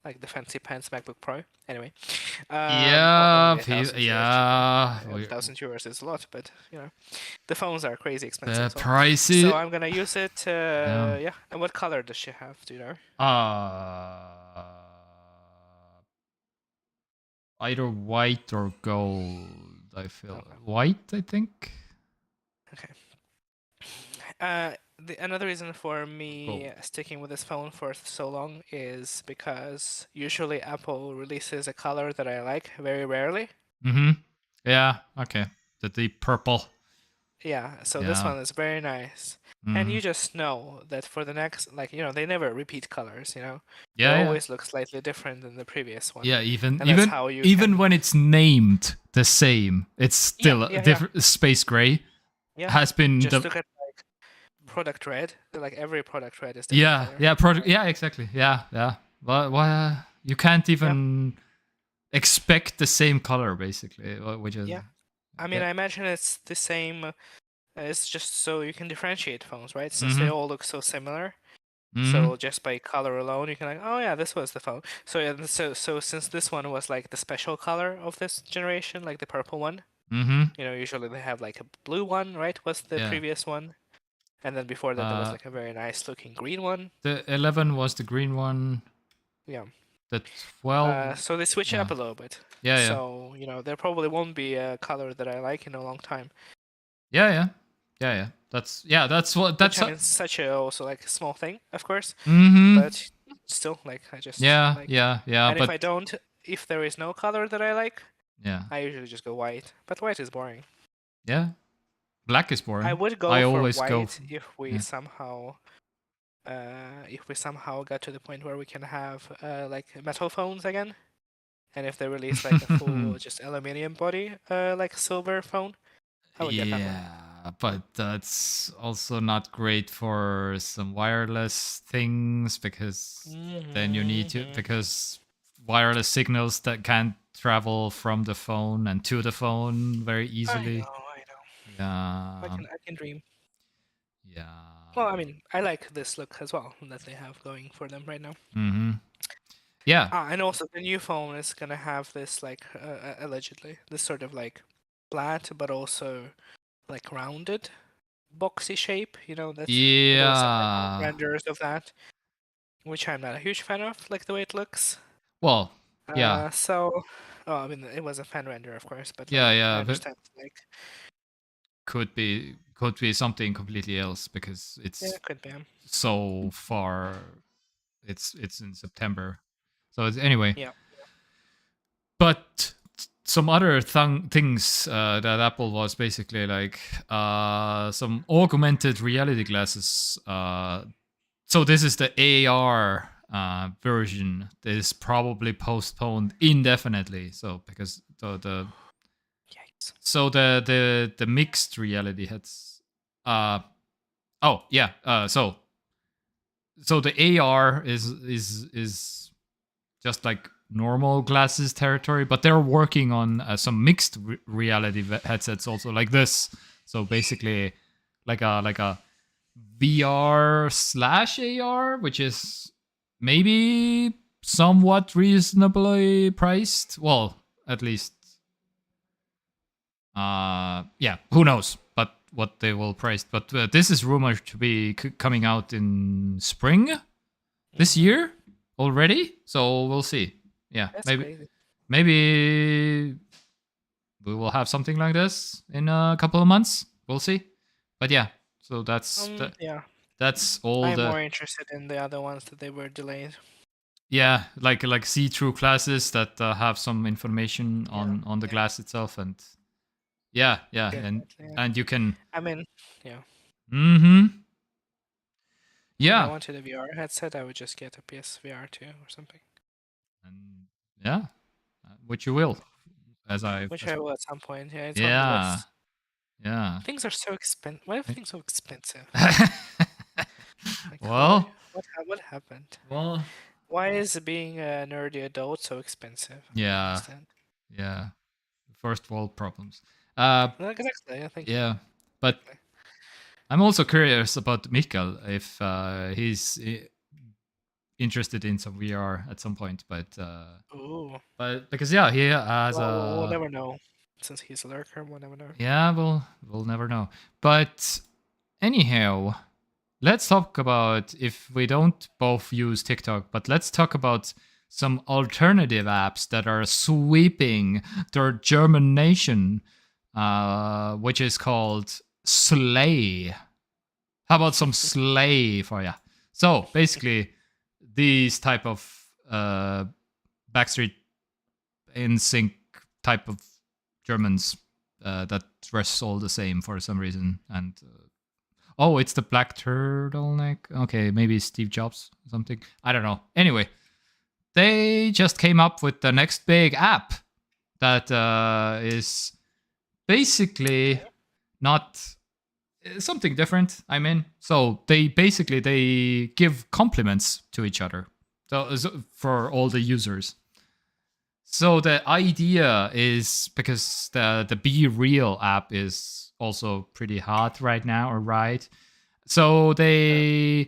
like the fancy pants MacBook Pro. Anyway, Yeah. only 1,000 euros cheaper. Yeah. 1,000 euros is a lot, but the phones are crazy expensive The as well. pricey. So I'm gonna use it. Yeah. Yeah. And what color does she have? Do you know? Either white or gold. I feel Okay. white. I think. Okay. Another reason for me Gold. sticking with this phone for so long is because usually Apple releases a color that I like very rarely. Mm-hmm. Yeah. Okay. The deep purple. Yeah, so this Yeah. one is very nice. And Mm-hmm. you just know that for the next, like, they never repeat colors, They Yeah. Yeah. always look slightly different than the previous one. Yeah. Even And that's even how you even can. when it's named the same, it's Yeah, still a yeah, yeah, different. Space gray yeah. has been Just the look at like product red. Like every product red is different yeah color. yeah product yeah exactly yeah. But why you can't Yeah, even expect the same color basically, which is yeah. I mean, yeah. I imagine it's the same. It's just so you can differentiate phones, right? Since they Mm-hmm. all look so similar. Mm-hmm. So just by color alone, you can like, oh yeah, this was the phone. So yeah, so since this one was like the special color of this generation, like the purple one, Mm-hmm. usually they have like a blue one, right? Was the Yeah. previous one, and then before that there was like a very nice looking green one. The 11 was the green one. Yeah. The 12. So they switch it Yeah. up a little bit. Yeah. So there probably won't be a color that I like in a long time. Yeah. That's what. Which That's. I mean, such a also like a small thing, of course, Mm-hmm. but still, like I just like. Yeah. And if I But don't, if there is no color that I like, yeah. I usually just go white. But white is boring. Yeah. Black is I boring. would go I for always go. white if we Yeah. somehow, got to the point where we can have like metal phones again, And if they release like a full just aluminium body, like silver phone, I would get that one. Yeah, but that's also not great for some wireless things because then you need to, Mm-hmm. because wireless signals that can't travel from the phone and to the phone very I easily. know, I know. Yeah. I can dream. Yeah. Well, I mean, I like this look as well that they have going for them right now. Mhm. Yeah. Ah, and also the new phone is gonna have this like allegedly this sort of like flat but also like rounded boxy shape. You know, that's they've also had Yeah. renders of that, which I'm not a huge fan of, like the way it looks. Well, yeah. So, oh, I mean, it was a fan render, of course, but Yeah, like I yeah, but understand, like could be something completely else because yeah, it's it could be. so far. It's in September. So it's, anyway, Yeah. but some other things that Apple was basically like some augmented reality glasses. So this is the AR version that is probably postponed indefinitely. So because the Yikes. so the mixed reality heads. Oh yeah. So the AR is just like normal glasses territory, but they're working on some mixed reality headsets also like this. So basically, like a VR slash AR, which is maybe somewhat reasonably priced. Well, at least, yeah, who knows? But what they will price. But this is rumored to be coming out in spring this Mm-hmm. year already. So we'll see. Yeah, That's maybe crazy. maybe we will have something like this in a couple of months. We'll see. But yeah, so Yeah. that's all I'm the, more interested in the other ones that they were delayed. yeah, like see-through glasses that have some information Yeah. on the Yeah. glass itself, and yeah, Definitely. Yeah. and you can. I mean, yeah. Mm-hmm. If I Yeah, wanted a VR headset, I would just get a PSVR 2 or something. and yeah, which you will, Which as I will at some point. Yeah, it's on the yeah, list. yeah. Things are so expensive. Why are things so expensive? Like, Well, what happened? well, Why is being a nerdy adult so expensive? I don't yeah, understand. yeah. First world problems. Uh, No, exactly. Yeah, thank you. yeah, but Exactly. I'm also curious about Mikkel if he's interested in some VR at some point. Ooh. But because yeah, he has Well, we'll a, never know. Since he's a lurker, we'll never know. yeah. We'll never know. But anyhow, let's talk about, if we don't both use TikTok, but let's talk about some alternative apps that are sweeping their German nation, which is called Slay. How about some Slay for you? So basically, these type of Backstreet in sync type of Germans that dress all the same for some reason, and oh, it's the black turtleneck. Okay, maybe Steve Jobs or something. I don't know. Anyway, they just came up with the next big app that is basically not something different. I mean, so they give compliments to each other, so for all the users. So the idea is, because the Be Real app is also pretty hot right now, or right? So Yeah.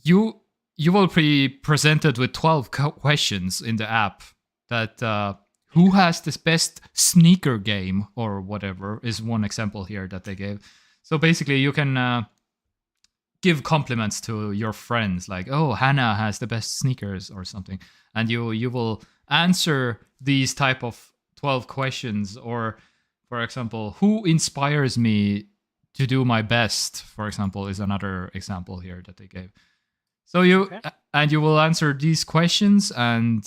you you will be presented with 12 questions in the app that who Okay. has this best sneaker game or whatever is one example here that they gave. So basically you can give compliments to your friends, like, oh, Hannah has the best sneakers or something, and you will answer these type of 12 questions. Or for example, who inspires me to do my best, for example, is another example here that they gave. So Okay. you will answer these questions, and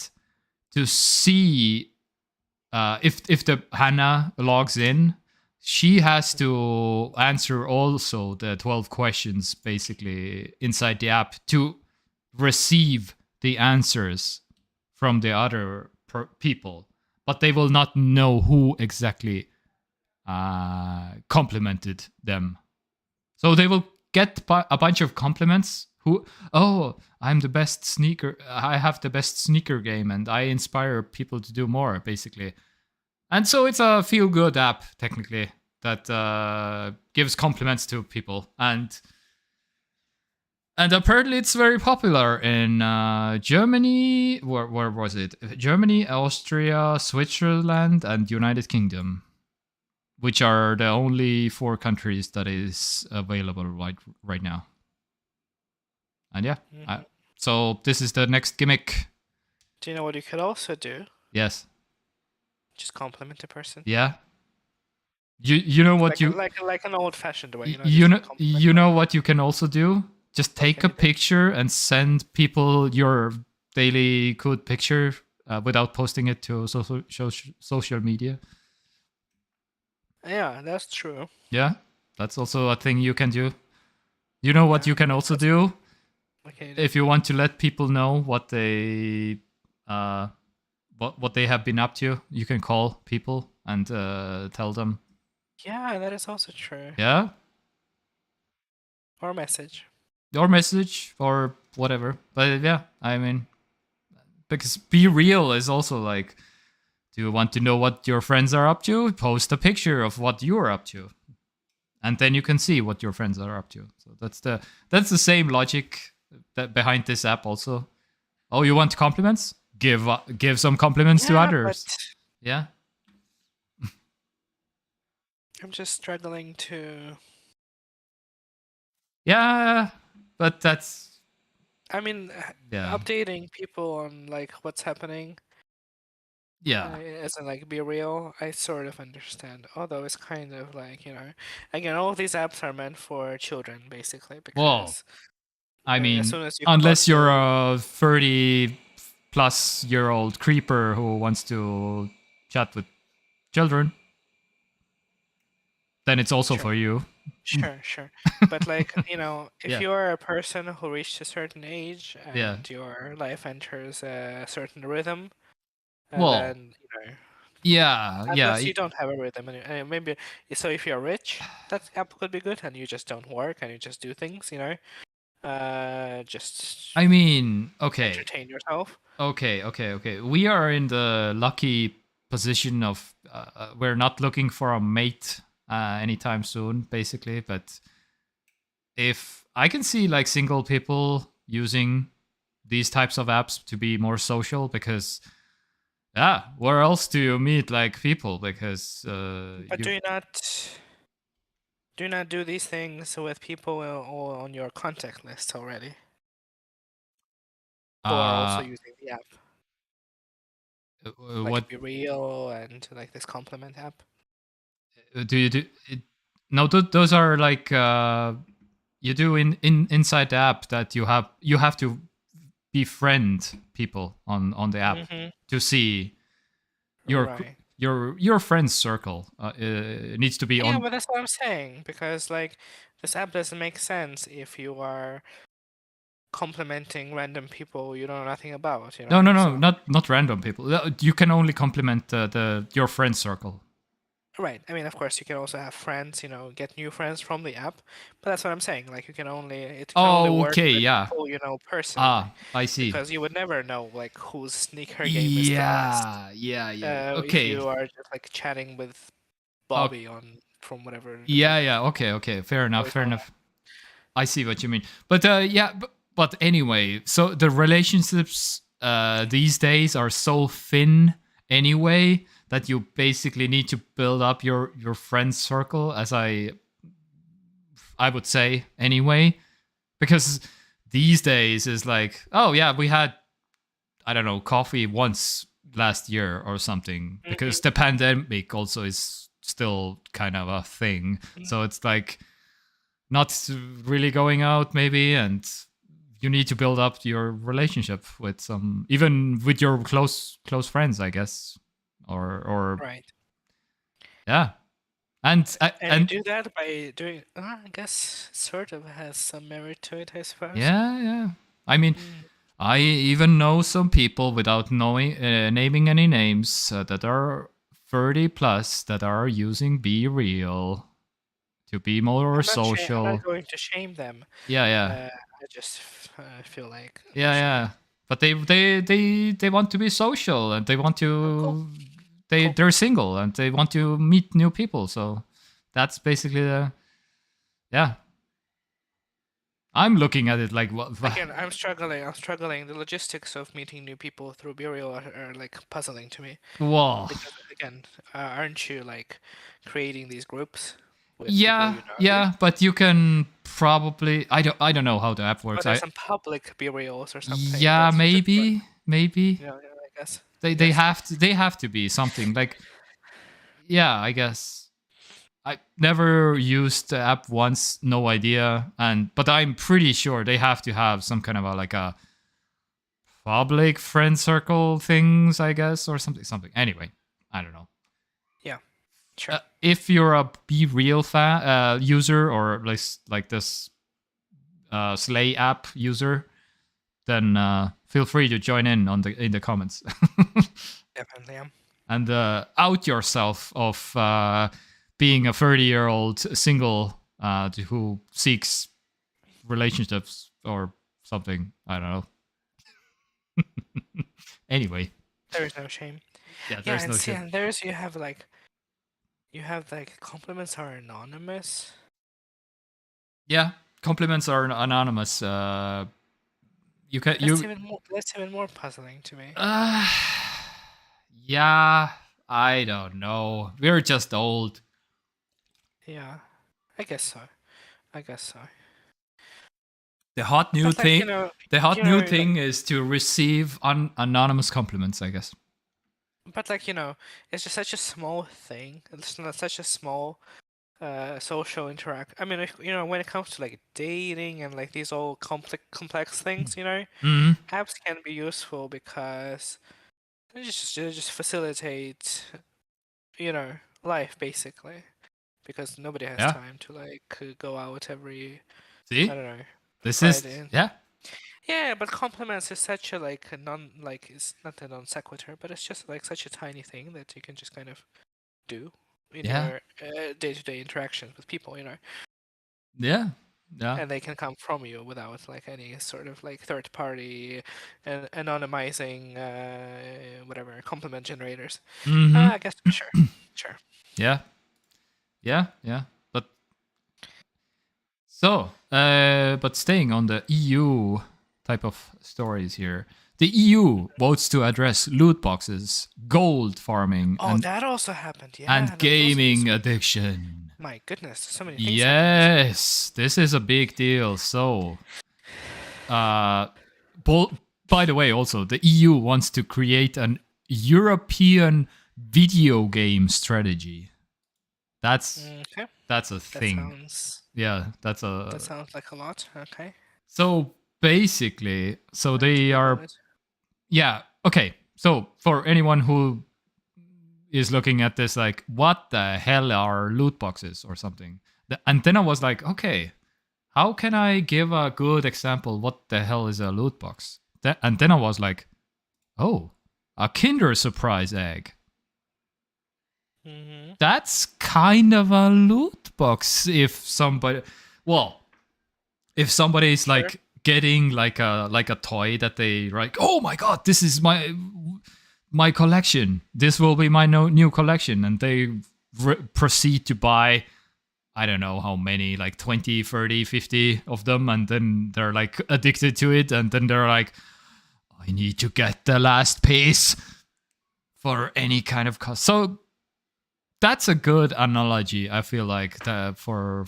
to see if the Hannah logs in, she has to answer also the 12 questions basically inside the app to receive the answers from the other people, but they will not know who exactly complimented them. So they will get a bunch of compliments. Who? Oh, I'm the best sneaker. I have the best sneaker game, and I inspire people to do more, basically. And so it's a feel-good app, technically, that gives compliments to people, and apparently it's very popular in Germany. Where was it? Germany, Austria, Switzerland, and United Kingdom, which are the only 4 countries that is available right now. And yeah, Mhm. so this is the next gimmick. Do you know what you could also do? Yes. Just compliment a person. Yeah. You know what Like an old-fashioned way, you just know compliment you them. know what you can also do? Just What take can a you do? picture and send people your daily good picture without posting it to social media. Yeah, that's true. Yeah, that's also a thing you can do. You know what Yeah, you can also that's do what can you do? if you want to let people know what they what they have been up to. You can call people and tell them. Yeah, that is also true. Yeah, Or message. or message or whatever. But yeah, I mean, because be real is also like, do you want to know what your friends are up to? Post a picture of what you're up to, and then you can see what your friends are up to. So that's the same logic that behind this app also. Oh, you want compliments? Give some compliments to Yeah, but others. Yeah. I'm just struggling to. Yeah, but that's I mean, yeah. updating people on like what's happening Yeah. isn't like be real. I sort of understand, although it's kind of like again, all of these apps are meant for children basically Well, because I as mean, soon as you unless cross you're the a 30-plus-year-old creeper who wants to chat with children, then it's also sure, for you. sure, but like if Yeah. you are a person who reached a certain age Yeah. and your life enters a certain rhythm, Well, then yeah, yeah. unless you don't have a rhythm, and maybe so if you're rich, that app could be good, and you just don't work and you just do things, just I mean, okay. entertain yourself. Okay. We are in the lucky position of we're not looking for a mate anytime soon, basically. But if I can see like single people using these types of apps to be more social, because yeah, where else do you meet like people? Because But do you not do these things with people all on your contact list already, who are also uh using the app, like what Be Real and like this compliment app? do you do? No, those are like you do in inside the app that you have to befriend people on the app Mm-hmm. to see your Right. your friends circle. It needs to be Yeah, on. but that's what I'm saying because like this app doesn't make sense if you are complimenting random people you know nothing about, No, So, not random people. You can only compliment the your friend circle. right. I mean, of course, you can also have friends, get new friends from the app. But that's what I'm saying. Like, it can only Oh, work okay, with yeah. people you know personally, Ah, I see. because you would never know like whose sneaker game is the best. Yeah. If Okay. you are just like chatting with Oh, Bobby on from whatever the yeah. Okay. Fair enough. voice Fair on enough. I see what you mean. But yeah, but anyway, so the relationships these days are so thin anyway that you basically need to build up your friend circle, as I would say anyway, because these days is like, oh yeah, we had, I don't know, coffee once last year or something, because the pandemic also is still kind of a thing. Mhm. So it's like not really going out maybe, and you need to build up your relationship with some, even with your close friends, I guess, or Right. yeah, and And you and do that by doing, I guess, sort of has some merit to it, I suppose. yeah. I mean, Mm. I even know some people without knowing naming any names that are 30 plus that are using Be Real to be more I'm not social. going to shame them. Yeah, yeah, I just feel like they yeah, shouldn't. yeah. But they want to be social and they want Oh, cool, to cool. they're single and they want to meet new people. So that's basically the yeah. I'm looking at it like what? Again, I'm struggling. I'm struggling. The logistics of meeting new people through Burial are like puzzling to me Whoa. because again, aren't you like creating these groups with people Yeah, you know? yeah, but you can probably I don't know how the app But works. there's I some public Burials or something yeah, that's just for, maybe yeah, I guess. I they guess. have to be something like yeah, I guess. I never used the app once, no idea, and but I'm pretty sure they have to have some kind of a like a public friend circle things, I guess, or something. Anyway, I don't know. Yeah, sure. If you're a Be Real fan user or like this Slay app user, then feel free to join in the comments Definitely am. and out yourself of being a 30-year-old single who seeks relationships or something. I don't know. Anyway, There is no shame. yeah, Yeah, there's and no see, shit. and you have like compliments are anonymous. Yeah, compliments are anonymous. You can you. That's even more puzzling to me. Uh, yeah, I don't know. We're just old. Yeah, I guess so. I guess so. The hot new But like thing. The hot new like thing is to receive anonymous compliments. I guess. but like it's just such a small thing. It's not such a small social interact. I mean, when it comes to like dating and like these all complex things, Hmm. apps can be useful because they just facilitate, life basically. Because nobody has Yeah. time to like go out every, I See, don't know, this is Friday. yeah, Yeah, but compliments is such a like a non like it's not a non sequitur, but it's just like such a tiny thing that you can just kind of do in yeah, your day-to-day interactions with people. yeah, yeah. And they can come from you without like any sort of like third party and anonymizing whatever compliment generators. Hmm. I guess sure. Yeah, yeah, yeah. But so, but staying on the EU type of stories here, the EU votes to address loot boxes, gold farming, Oh, that also happened. Yeah, and there was also this gaming one. addiction. My goodness, so many things happened this week. Yes, this is a big deal. So, uh, by the way, also the EU wants to create an European video game strategy. That's Okay, that's a that thing. sounds Yeah, that's that a sounds like a lot. Okay, so basically, so I need to they Google are it. yeah, okay. So for anyone who is looking at this like what the hell are loot boxes or something. And then I was like, okay, how can I give a good example what the hell is a loot box? And then I was like, oh, a Kinder Surprise egg. Mm-hmm. That's kind of a loot box if somebody well, if somebody's Sure. like getting like a toy that they like, oh my god, this is my collection. This will be my new collection, and they proceed to buy I don't know how many, like 20, 30, 50 of them, and then they're like addicted to it, and then they're like, I need to get the last piece for any kind of cost. So that's a good analogy, I feel like, for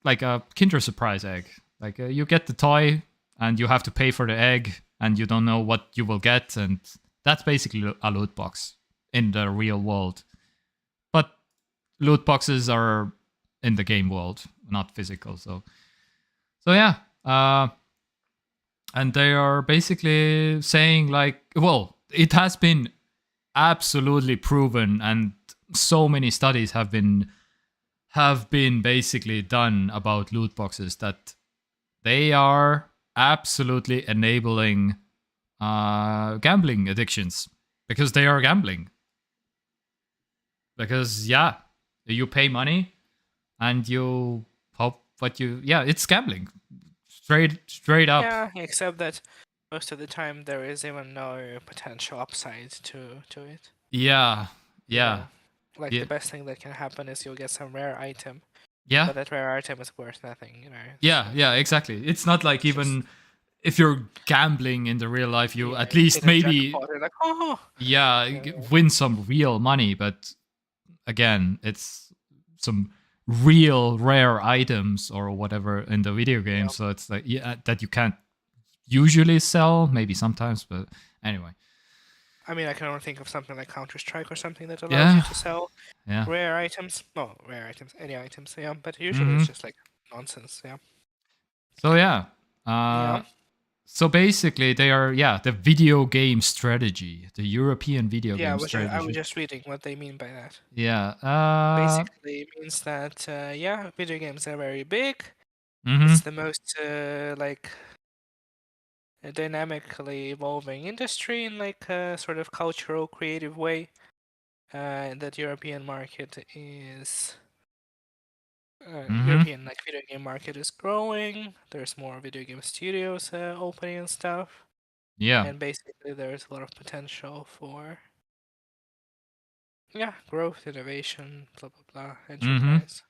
like a Kinder Surprise egg. Like you get the toy, and you have to pay for the egg, and you don't know what you will get, and that's basically a loot box in the real world. But loot boxes are in the game world, not physical. So yeah, and they are basically saying like, well, it has been absolutely proven, and so many studies have been basically done about loot boxes that they are absolutely enabling gambling addictions because they are gambling. Because yeah, you pay money and you hope what you it's gambling. Straight up. Yeah, except that most of the time there is even no potential upside to it. Yeah. You Yeah. know, like Yeah. the best thing that can happen is you'll get some rare item, Yeah. but that rare item is worth nothing. It's Yeah, exactly. It's not like just even if you're gambling in the real life, you yeah, at you least hit a maybe jackpot. You're like, oh, win some real money, but again, it's some real rare items or whatever in the video game, yeah. so it's like that you can't usually sell, maybe sometimes, but anyway. I mean, I can only think of something like Counter-Strike or something that allows you Yeah. to sell Yeah. rare items. No, rare items, any items. Yeah, but usually it's Mhm. just like nonsense. Yeah. So yeah. Yeah. So basically they are the video game strategy, the European video Yeah, game I was strategy. just reading what they mean by that. Yeah. Basically, it means that yeah, video games are very big. It's Mhm. the most like dynamically evolving industry in like a sort of cultural, creative way. That European market is Mhm. European like video game market is growing. There's more video game studios opening and stuff, Yeah. and basically there's a lot of potential for growth, innovation, blah blah blah, Mhm. enterprise.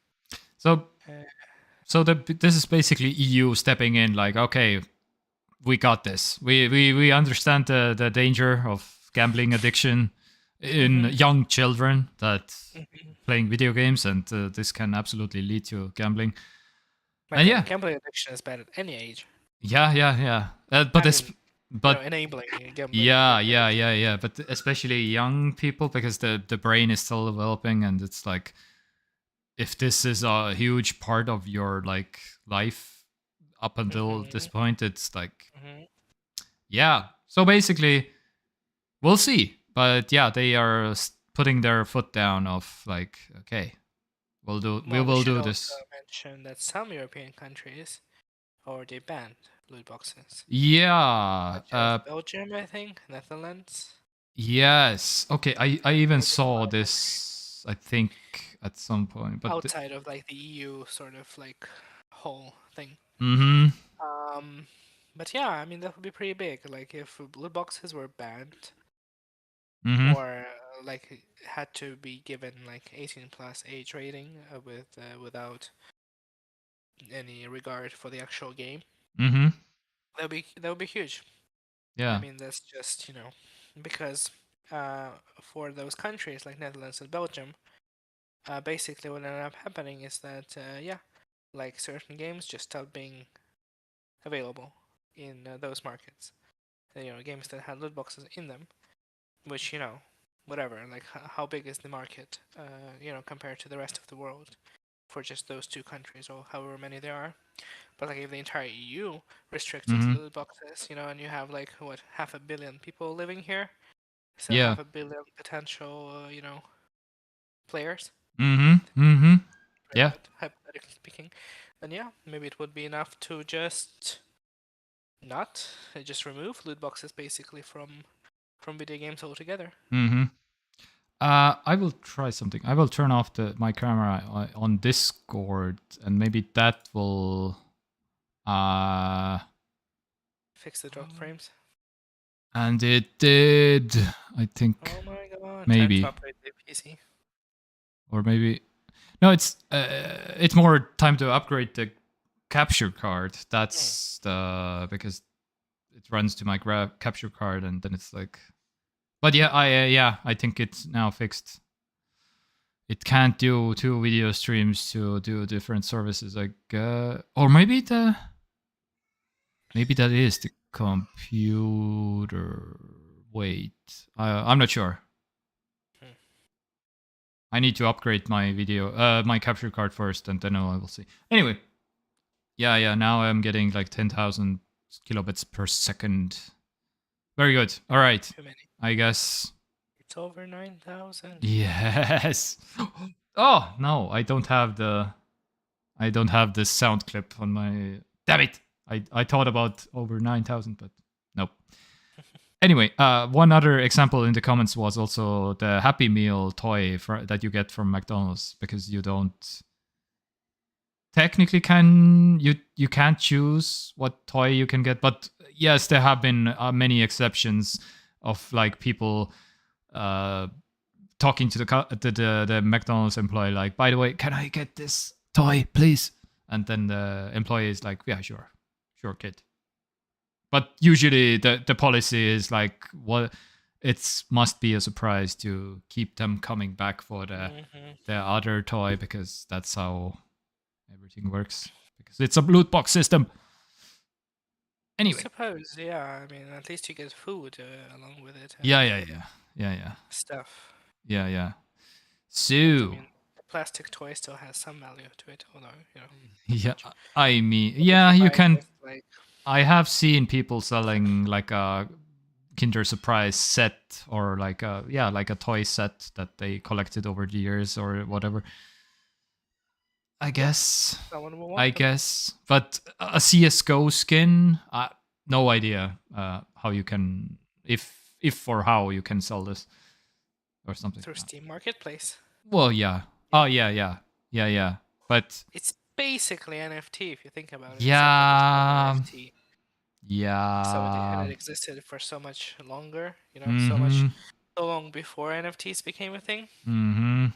So Uh, this is basically EU stepping in like, okay, we got this. We understand the danger of gambling addiction in mhm, young children that mhm. playing video games, and this can absolutely lead to gambling. Like And yeah, gambling addiction is bad at any age. yeah. But I this, mean, but enabling gambling yeah, addiction. yeah. But especially young people because the brain is still developing, and it's like if this is a huge part of your like life up until this Mhm, point, it's like mhm. yeah. So basically, we'll see. But yeah, they are putting their foot down of like, okay, we Well, we will should do also this. mention that some European countries already banned loot boxes, Yeah. such as Belgium, I think, Netherlands. Yes. Okay. I even Maybe some saw other countries this. I think at some point, but outside of like the EU sort of like whole thing. mm-hmm. Um, but yeah, I mean that would be pretty big. Like if loot boxes were banned Mm-hmm. or like had to be given like 18 plus age rating without any regard for the actual game, Mm-hmm. that would be huge. I Yeah. mean that's just because uh, for those countries like Netherlands and Belgium, basically what ended up happening is that like certain games just stopped being available in those markets. Games that had loot boxes in them, which whatever. Like how big is the market? Compared to the rest of the world for just those two countries or however many there are. But like if the entire EU restricted Mm-hmm. loot boxes, and you have like what 500 million people living here, so Yeah. 500 million potential, players, Mm-hmm. Mm-hmm. Yeah. hypothetically speaking, then yeah, maybe it would be enough to not just remove loot boxes basically from video games altogether. Mm-hmm. I will try something. I will turn off my camera on Discord, and maybe that will. Uh, Fix the drop frames. and it did. I think Oh my god, time to maybe, upgrade the PC. or maybe no. It's more time to upgrade the capture card. Hmm. That's the because it runs to my capture card, and then it's like. But yeah, I think it's now fixed. It can't do two video streams to do different services. Like, or maybe that is the computer. Wait, I'm not sure. Hmm. I need to upgrade my my capture card first, and then I will see. Anyway, yeah. Now I'm getting like 10,000 kilobits per second. Very good. All right. Too many. I guess. It's over 9,000. Yes. Oh no, I don't have the sound clip on my. Damn it! I thought about over 9,000, but nope. Anyway, one other example in the comments was also the Happy Meal toy that you get from McDonald's, because you don't technically you can't choose what toy you can get, but yes, there have been many exceptions of like people talking to the McDonald's employee, like, by the way, can I get this toy, please? And then the employee is like, yeah, sure, kid. But usually the policy is like, what, it must be a surprise to keep them coming back for the other toy, because that's how everything works, because it's a loot box system. Anyway, I suppose, yeah. I mean, at least you get food along with it. Yeah. Stuff. Yeah. So, I mean, the plastic toy still has some value to it, although yeah, I mean, if yeah, you buy can. just, like, I have seen people selling like a Kinder Surprise set, or like a toy set that they collected over the years or whatever. I guess. someone will want them. But a CS:GO skin, no idea how you can, if or how you can sell this or something. Through Steam Marketplace. Well, yeah. Oh, yeah. But it's basically NFT if you think about it. Yeah. Except NFT. Yeah. And it existed for so much longer. Mm-hmm. So long before NFTs became a thing. Mm-hmm.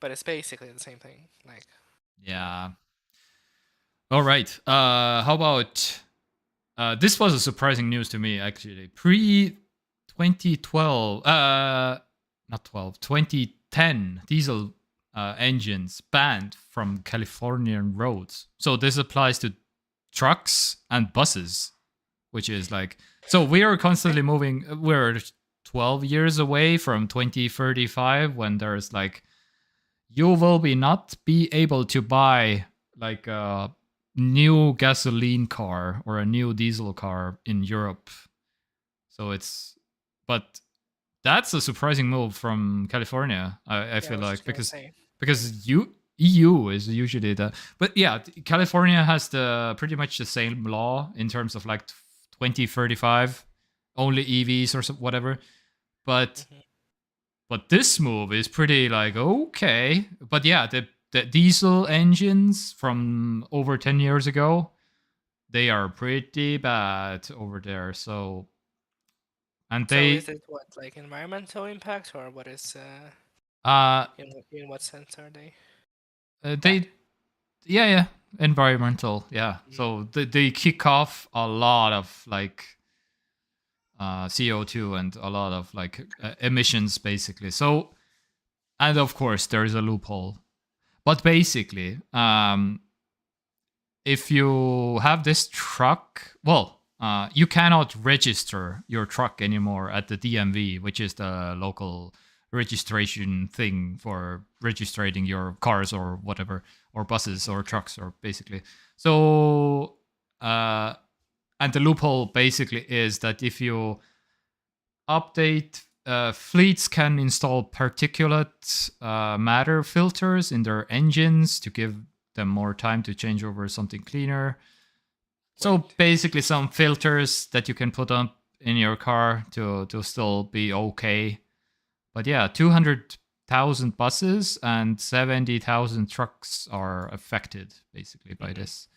But it's basically the same thing. Like. Yeah. All right. How about this was a surprising news to me, actually. Pre 2012, not 12, 2010 diesel engines banned from Californian roads. So this applies to trucks and buses, which is like, so we are constantly moving. We're 12 years away from 2035, when there's like, you will not be able to buy like a new gasoline car or a new diesel car in Europe. So but that's a surprising move from California. I feel like, because EU is usually but yeah, California has pretty much the same law in terms of like 2035, only EVs or whatever. But this move is pretty like, okay. But yeah, the diesel engines from over 10 years ago, they are pretty bad over there. So Is it what, like environmental impact, or what is in what sense are they? Yeah, environmental, yeah. So they kick off a lot of like CO2 and a lot of like emissions, basically. So, and of course there is a loophole, but basically, if you have this truck, well, you cannot register your truck anymore at the DMV, which is the local registration thing for registering your cars or whatever, or buses or trucks, or basically. So, and the loophole basically is that if you update, fleets can install particulate matter filters in their engines to give them more time to change over something cleaner. So basically, some filters that you can put up in your car to still be okay. But yeah, 200,000 buses and 70,000 trucks are affected basically by this.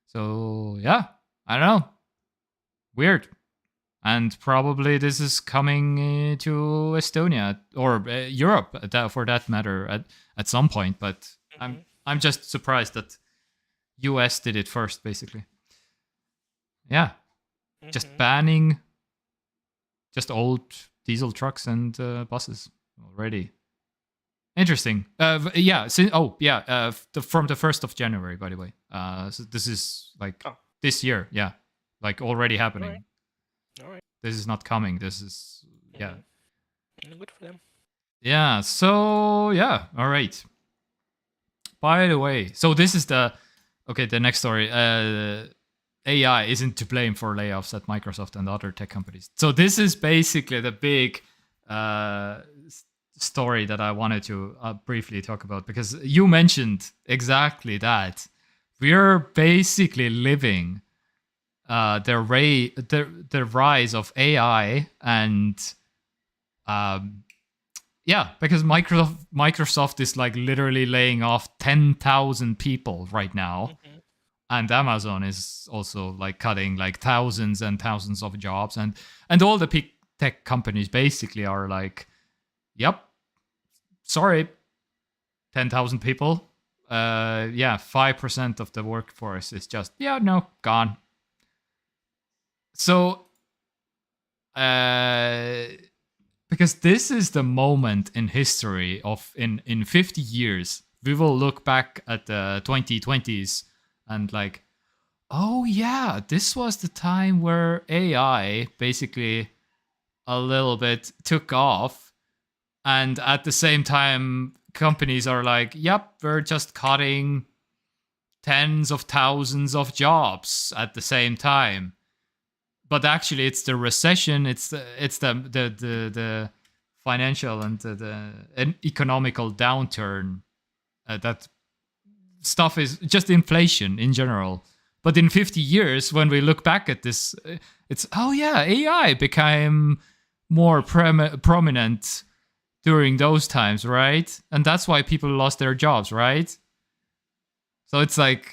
So yeah, I don't know. Weird. And probably this is coming to Estonia or Europe, for that matter, at some point. But I'm just surprised that US did it first, basically. Yeah, just banning just old diesel trucks and buses already. Interesting. From the 1st of January, by the way. So this is like this year. Yeah, like already happening. All right. This is not coming. This is good for them. Yeah. So yeah. All right. By the way, so this is the next story. AI isn't to blame for layoffs at Microsoft and other tech companies. So this is basically the big story that I wanted to briefly talk about, because you mentioned exactly that. We're basically living the rise of AI and yeah, because Microsoft is like literally laying off 10,000 people right now, Hmm. and Amazon is also like cutting like thousands and thousands of jobs, and all the big tech companies basically are like, yep, sorry, 10,000 people. Yeah, 5% of the workforce is just, yeah, no, gone. So, uh, because this is the moment in history of in 50 years, we will look back at the 2020s and like, oh yeah, this was the time where AI basically a little bit took off, and at the same time companies are like, yep, we're just cutting tens of thousands of jobs at the same time. But actually, it's the recession, it's the financial and the economical downturn, that stuff is just inflation in general. But in 50 years, when we look back at this, it's, oh yeah, AI became more prominent during those times, right? And that's why people lost their jobs, right? So it's like,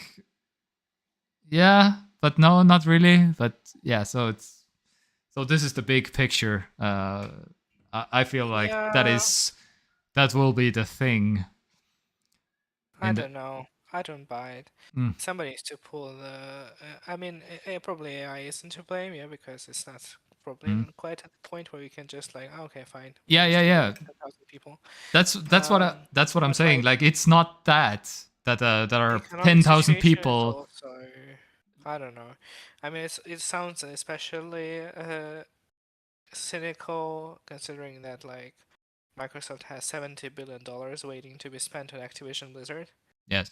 yeah, but no, not really. But yeah, so this is the big picture. I feel like Yeah, that will be the thing I in the. don't know. I don't buy it. Mm, Somebody needs to pull the. I mean, probably AI isn't to blame, yeah, because it's not probably mm. quite at the point where we can just like, okay, fine, we'll Yeah, just yeah, get rid yeah. of 10,000 people. That's what I'm But saying. like Like it's not that there the are economic 10,000 situation is people. also, I don't know. I mean, it sounds especially cynical considering that like Microsoft has $70 billion waiting to be spent on Activision Blizzard. Yes,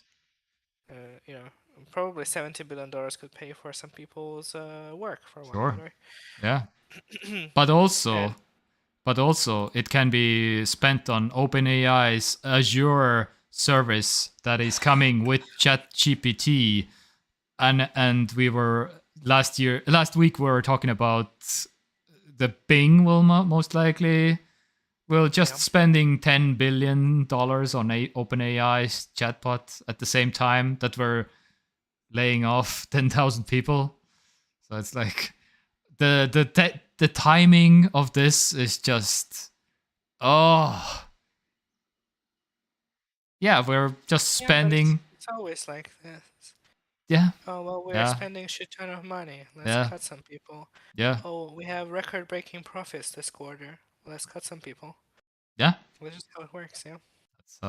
You know, probably $70 billion could pay for some people's work for a while sure. anyway. Yeah, but also And but also it can be spent on OpenAI's Azure service that is coming with ChatGPT, and we were last week we were talking about the Bing will most likely will just yeah, spending $10 billion on OpenAI's chatbot at the same time that we're laying off 10,000 people. So it's like the timing of this is just, oh yeah, we're just yeah, but it's spending. it's always like this. Yeah, Oh well, we're yeah, spending shit ton of money. Let's yeah, cut some people. yeah, Oh, we have record-breaking profits this quarter. Let's cut some people. yeah. That's just how it works, yeah. That's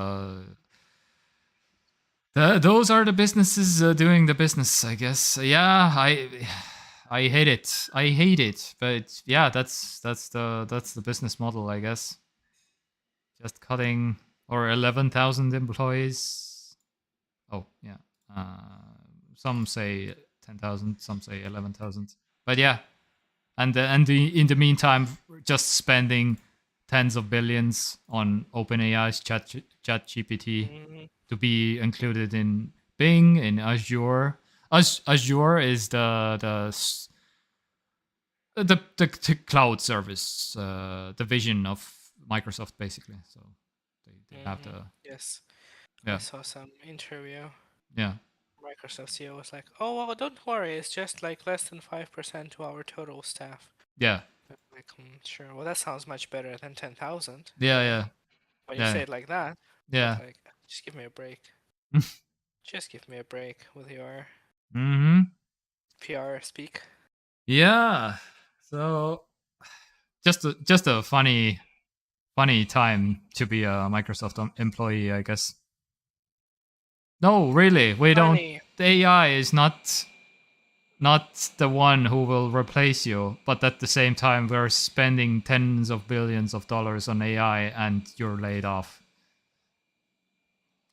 those are the businesses doing the business, I guess. Yeah, I hate it. I hate it. But yeah, that's the business model, I guess. Just cutting or 11,000 employees. Oh yeah. Some say 10,000. Some say 11,000. But yeah, and in the meantime, just spending tens of billions on OpenAI's Chat GPT Hmm. to be included in Bing, in Azure. Azure is the cloud service, the vision of Microsoft, basically. So they have Hmm. the, Yes, I yeah, saw some interview. yeah, Microsoft CEO was like, "Oh well, don't worry, it's just like less than 5% to our total staff." yeah, I'm like, sure. Well, that sounds much better than 10,000. yeah, yeah, When you say yeah, it like that, but yeah. like, just give me a break. Just give me a break with your Mm-hmm. PR speak. Yeah. So just a funny time to be a Microsoft employee, I guess. No, really, we don't. Funny. The AI is not the one who will replace you, but at the same time, we're spending tens of billions of dollars on AI, and you're laid off.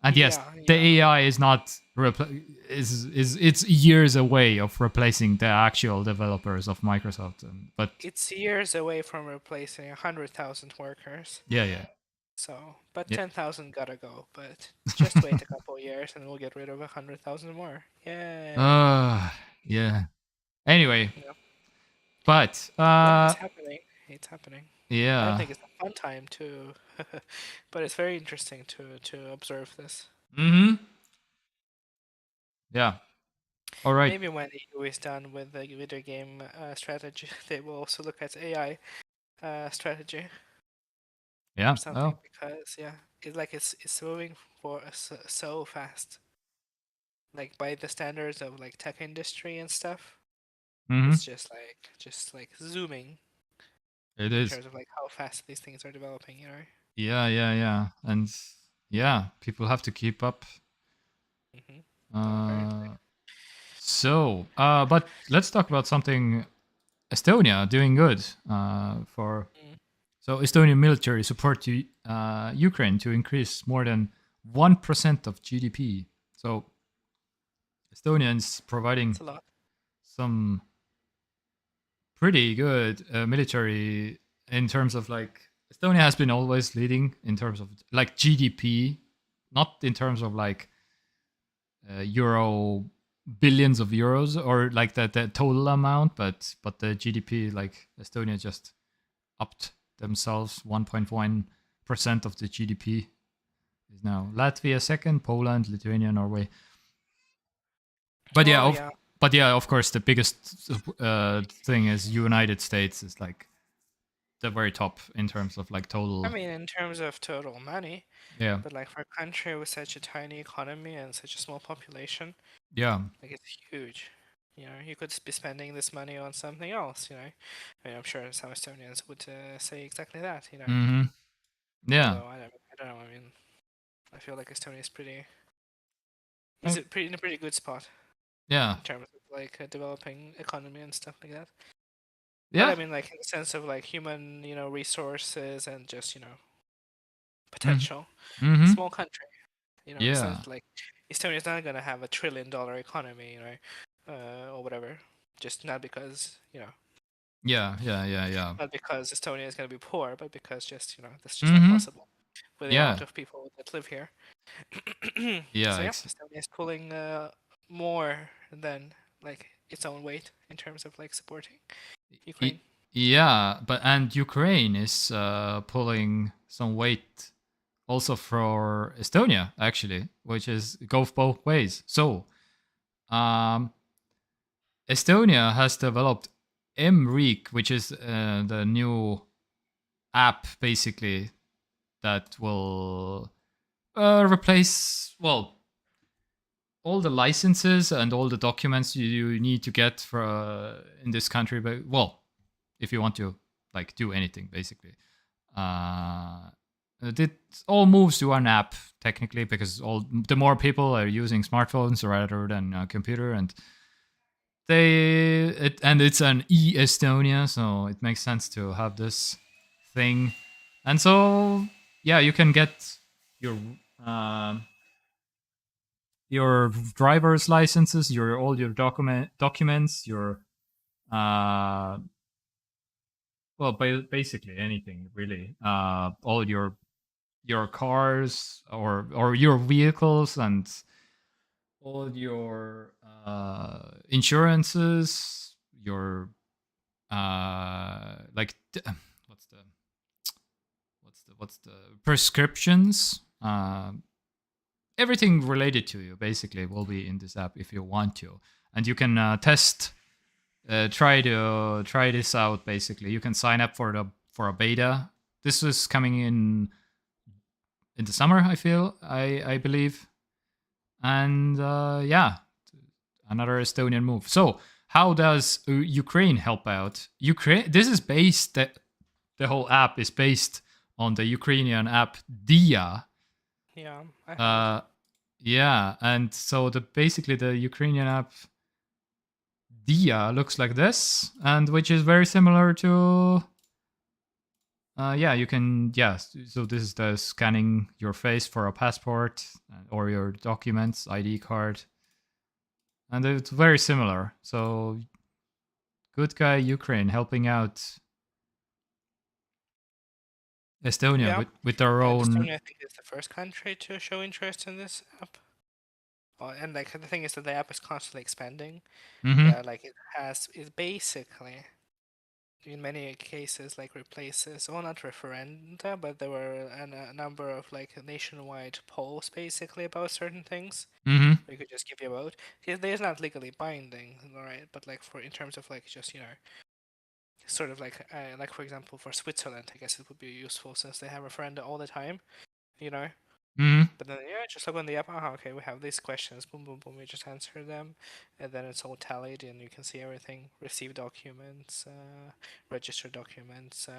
And yes, Yeah, the yeah. AI is not is it's years away of replacing the actual developers of Microsoft. But It's years away from replacing 100,000 workers. yeah, yeah, So, but yeah. 10,000 gotta go. But just wait a couple years and we'll get rid of 100,000 more. Yay. uh, yeah. Anyway, Yeah. but Yeah, it's happening. It's happening. I don't yeah. think it's a fun time to, but it's very interesting to observe this. Mm-hmm. Yeah. All right. Maybe when the EU is done with the video game strategy, they will also look at AI strategy or Yeah. something, Oh. because yeah, it's moving for so fast. Like by the standards of like tech industry and stuff, Mm-hmm. it's just like zooming It in is. terms of like how fast these things are developing. Yeah. Yeah. Yeah. And yeah, people have to keep up. Apparently. Uh. But let's talk about something. Estonia doing good. For Mm. So Estonian military support to Ukraine to increase more than 1% of GDP. So Estonians It's providing a lot. some pretty good military in terms of like Estonia has been always leading in terms of like GDP, not in terms of like euro billions of euros or like the total amount, but the GDP like Estonia just upped themselves 1.1% of the GDP is now Latvia second, Poland, Lithuania, Norway. But yeah, Oh yeah. of course, the biggest thing is United States is like the very top in terms of like I total. mean, in terms of total money, Yeah, but like for a country with such a tiny economy and such a small population, yeah, like it's huge. You could be spending this money on something else. I mean, I'm sure some Estonians would say exactly that. mm-hmm. Yeah, Although I don't know. I mean, I feel like Estonia is pretty, Uh, is it pretty in a pretty good spot yeah, in terms of like a developing economy and stuff like that. But yeah, I mean, like in the sense of like human, resources and just mm-hmm. potential. Mm-hmm. Small country. It's Yeah, not like Estonia's not gonna have $1 trillion economy, or whatever. Just not because yeah, yeah, yeah, yeah. not because Estonia is gonna be poor, but because just that's just not Mm-hmm. possible with the amount Yeah, of people that live here. yeah, So yeah, Estonia is pulling more than like its own weight in terms of like supporting Ukraine. yeah, but and Ukraine is pulling some weight also for Estonia actually, which is goes both ways. So um, Estonia has developed MReek, which is the new app basically that will replace all the licenses and all the documents you need to get for in this country. But if you want to like do anything basically, it all moves to an app technically because all the more people are using smartphones rather than a computer and and it's an Estonia, so it makes sense to have this thing. And so yeah, you can get your um, your driver's licenses, your all your documents, your uh, basically anything really, all your cars or your vehicles and all your insurances, your like what's the what's the prescriptions, everything related to you basically will be in this app if you want to, and you can try this out. Basically, you can sign up for a beta. This is coming in the summer. I believe, and yeah, another Estonian move. So how does Ukraine help out? Ukraine. This is based. The whole app is based on the Ukrainian app Dia. Yeah, I heard. Uh, yeah, and so basically the Ukrainian app Dia looks like this, and which is very similar to. Yeah, you can. Yeah, so this is the scanning your face for a passport or your documents, ID card, and it's very similar. So good guy Ukraine helping out Estonia Yeah, with their and own. Estonia I think is the first country to show interest in this app. And like the thing is that the app is constantly expanding. Mm-hmm. Yeah, like it basically in many cases like replaces, well, not referenda, but there were a number of like nationwide polls basically about certain things. Mm-hmm. You could just give your vote. It's not legally binding, right? But like for in terms of like just sort of like for example for Switzerland, I guess it would be useful since they have referenda all the time, you know. Mm-hmm. But then yeah, just look on the app. Okay, we have these questions. Boom, boom, boom. We just answer them, and then it's all tallied, and you can see everything. Receive documents, register documents.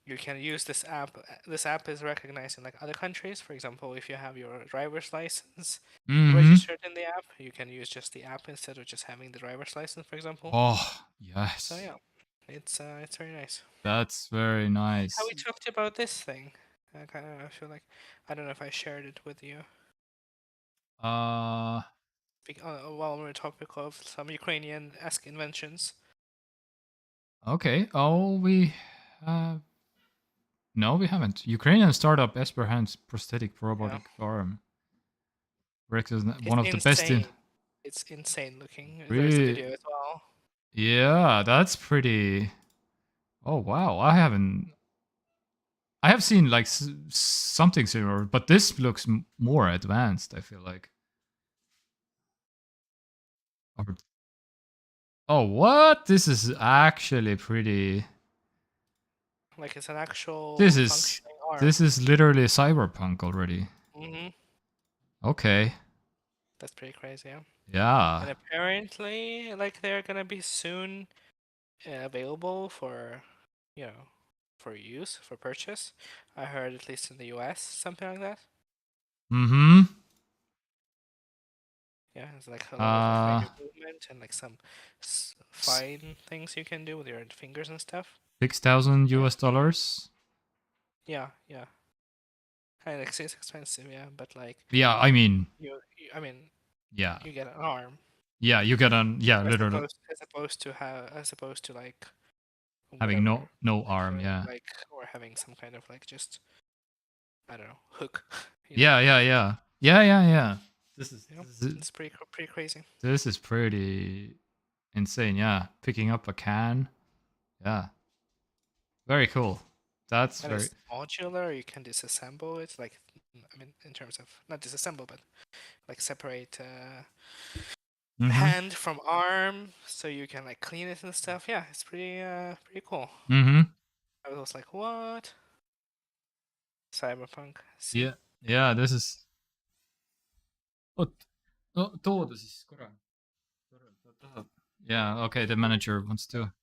You can use this app. This app is recognized in like other countries. For example, if you have your driver's license Mm-hmm. registered in the app, you can use just the app instead of just having the driver's license, for example. Oh, So yes. yeah, it's very nice. That's very How we nice. talked about this thing? I feel like I don't know if I shared it with you. Uh, While we're on the topic of some Ukrainian-esque inventions. okay. Oh, we have. No, we haven't. Ukrainian startup Esperant's prosthetic Yeah, robotic arm. Rex is it's one of the best in. insane. It's insane looking. There's a Really? video as well. Yeah, that's pretty. Oh wow, I haven't. I have seen like something similar, but this looks more advanced. I feel like. Or- Oh, what? This is actually pretty. Like it's an actual This is functioning arm. this is literally cyberpunk already. hmm Okay. That's pretty crazy. Yeah. Yeah. And apparently, like they're gonna be soon available for, you know, for use for purchase. I heard at least in the U.S. something like that. Mm-hmm. Yeah, it's like a lot of like Uh, finger movement and like some fine things you can do with your fingers and stuff. 6,000 Yeah, US dollars. yeah, yeah. Kind of it's expensive, yeah, but like Yeah, I mean, I mean, yeah, you get an arm yeah. You get on, yeah, literally as opposed to like having whatever, no like arm. Yeah, like or having some kind of like just I don't know hook, you know. yeah, yeah, yeah, yeah, yeah, yeah. This is You know, this is it's pretty crazy, this is pretty insane. Yeah, picking up a can. Yeah, very cool. That's and very. it's modular. You can disassemble it, like I mean, in terms of not disassemble, but like separate Mm-hmm. hand from arm, so you can like clean it and stuff. Yeah, it's pretty cool. Mm-hmm. I was like, what? Cyberpunk. See? Yeah, yeah. This is. Oot, no, tooda siis korra. Ta tahab. Yeah. Okay. The manager wants to.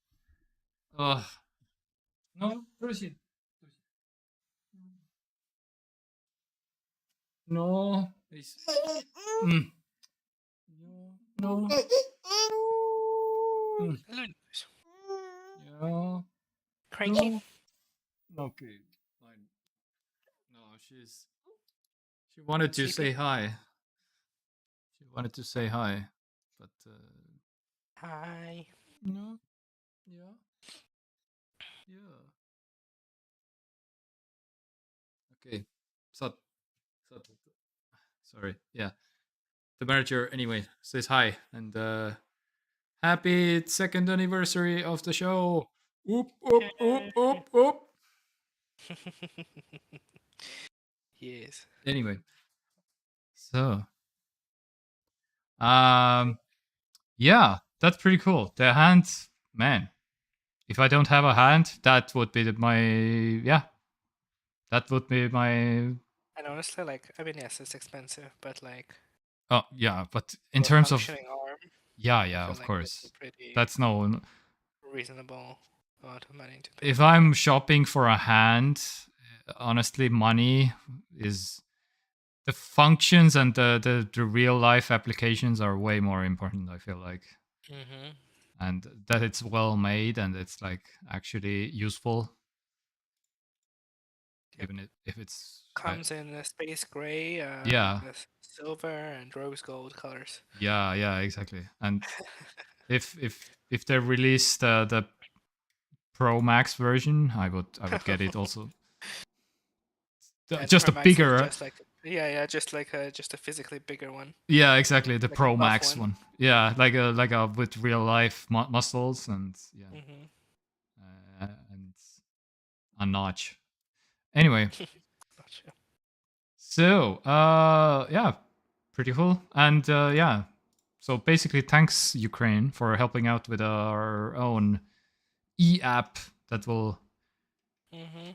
Oh, no, prosi. No. Mm. No. Mm. Hello, news. Yeah. Cranky? No. Okay. Fine. No, she wanted to say Sleepy? hi. She wanted to say hi, but Hi. no. Yeah. Yeah. Okay. So, sorry. Yeah. The manager anyway says hi and happy second anniversary of the show. Oop oop oop oop oop. Yes. Anyway, so um yeah, that's pretty cool. The hand, man. If I don't have a hand, that would be my yeah. That would be my And honestly, like, I mean, yes, it's expensive, but like, oh yeah. But in for a terms of functioning arm, yeah, I yeah, feel of like that's a course. pretty That's no. reasonable amount of money to pay If for that. I'm shopping for a hand, honestly, money is the functions and the real life applications are way more important. I feel like, Mm-hmm. and that it's well made and it's like actually useful, Yep. even if it's Comes in a space gray, yeah, silver, and rose gold colors. yeah, yeah, exactly. And if they release the Pro Max version, I would get it also. And Just Pro a Max is bigger just like. Yeah, just a physically bigger one, Yeah, exactly, the like a Pro buff Max one. one. Yeah, like a with real life muscles and yeah, Mm-hmm. and a notch. Anyway, Gotcha. so yeah, pretty cool. And yeah, so basically, thanks Ukraine for helping out with our own e-app that will Mm-hmm.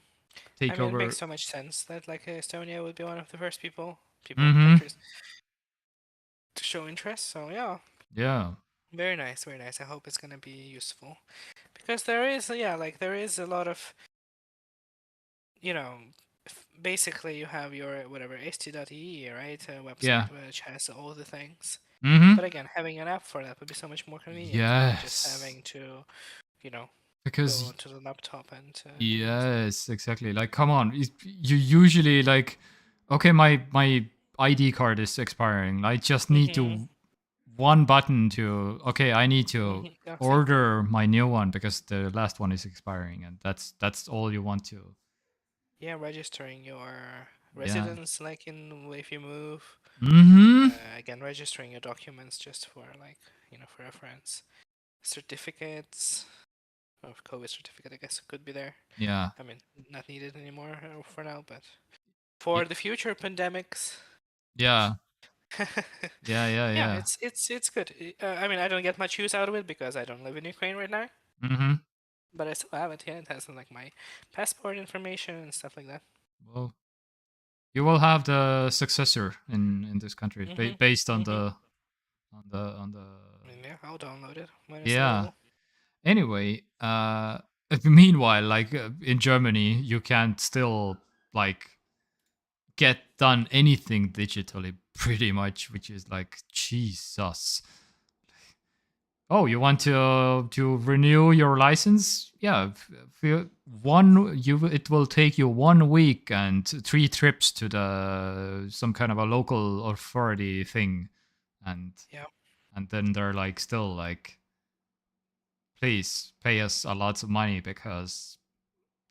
I take mean, it makes over. so much sense that like Estonia would be one of the first Mm-hmm. countries to show interest. So yeah, Yeah. very nice, very nice. I hope it's gonna be useful because there is, yeah, like there is a lot of, you know, basically you have your whatever st.ee, right, a Yeah. website which has all the things. Mm-hmm. But again, having an app for that would be so much more convenient than just Yes. having to, you know, go Because onto the laptop and do it. yes, exactly. Like, come on, you usually like, okay, my ID card is expiring. I just need Mm-hmm. to one button to okay, I need to Mm-hmm. Yeah, exactly. order my new one because the last one is expiring, and that's all you want to. Yeah, registering your Yeah. residence, like in if you move. Mm-hmm. Again, registering your documents just for like, for reference. Certificates. Of COVID certificate, I guess, could be there. Yeah. I mean, not needed anymore for now, but Yeah. for the future pandemics. Yeah. Yeah. Yeah. Yeah, Yeah. it's good. I mean, I don't get much use out of it because I don't live in Ukraine right now, Mm-hmm. but I still have it. Yeah, it has like my passport information and stuff like that. Well, you will have the successor in this country Mhm. based on Mhm. the I mean, yeah, I'll download it when it's yeah. available. Anyway, meanwhile, like in Germany, you can't still like get done anything digitally, pretty much, which is like Jesus. Oh, you want to renew your license? Yeah, it will take you 1 week and 3 trips to the some kind of a local authority thing, and Yeah, then they're like still like, please pay us a lot of money because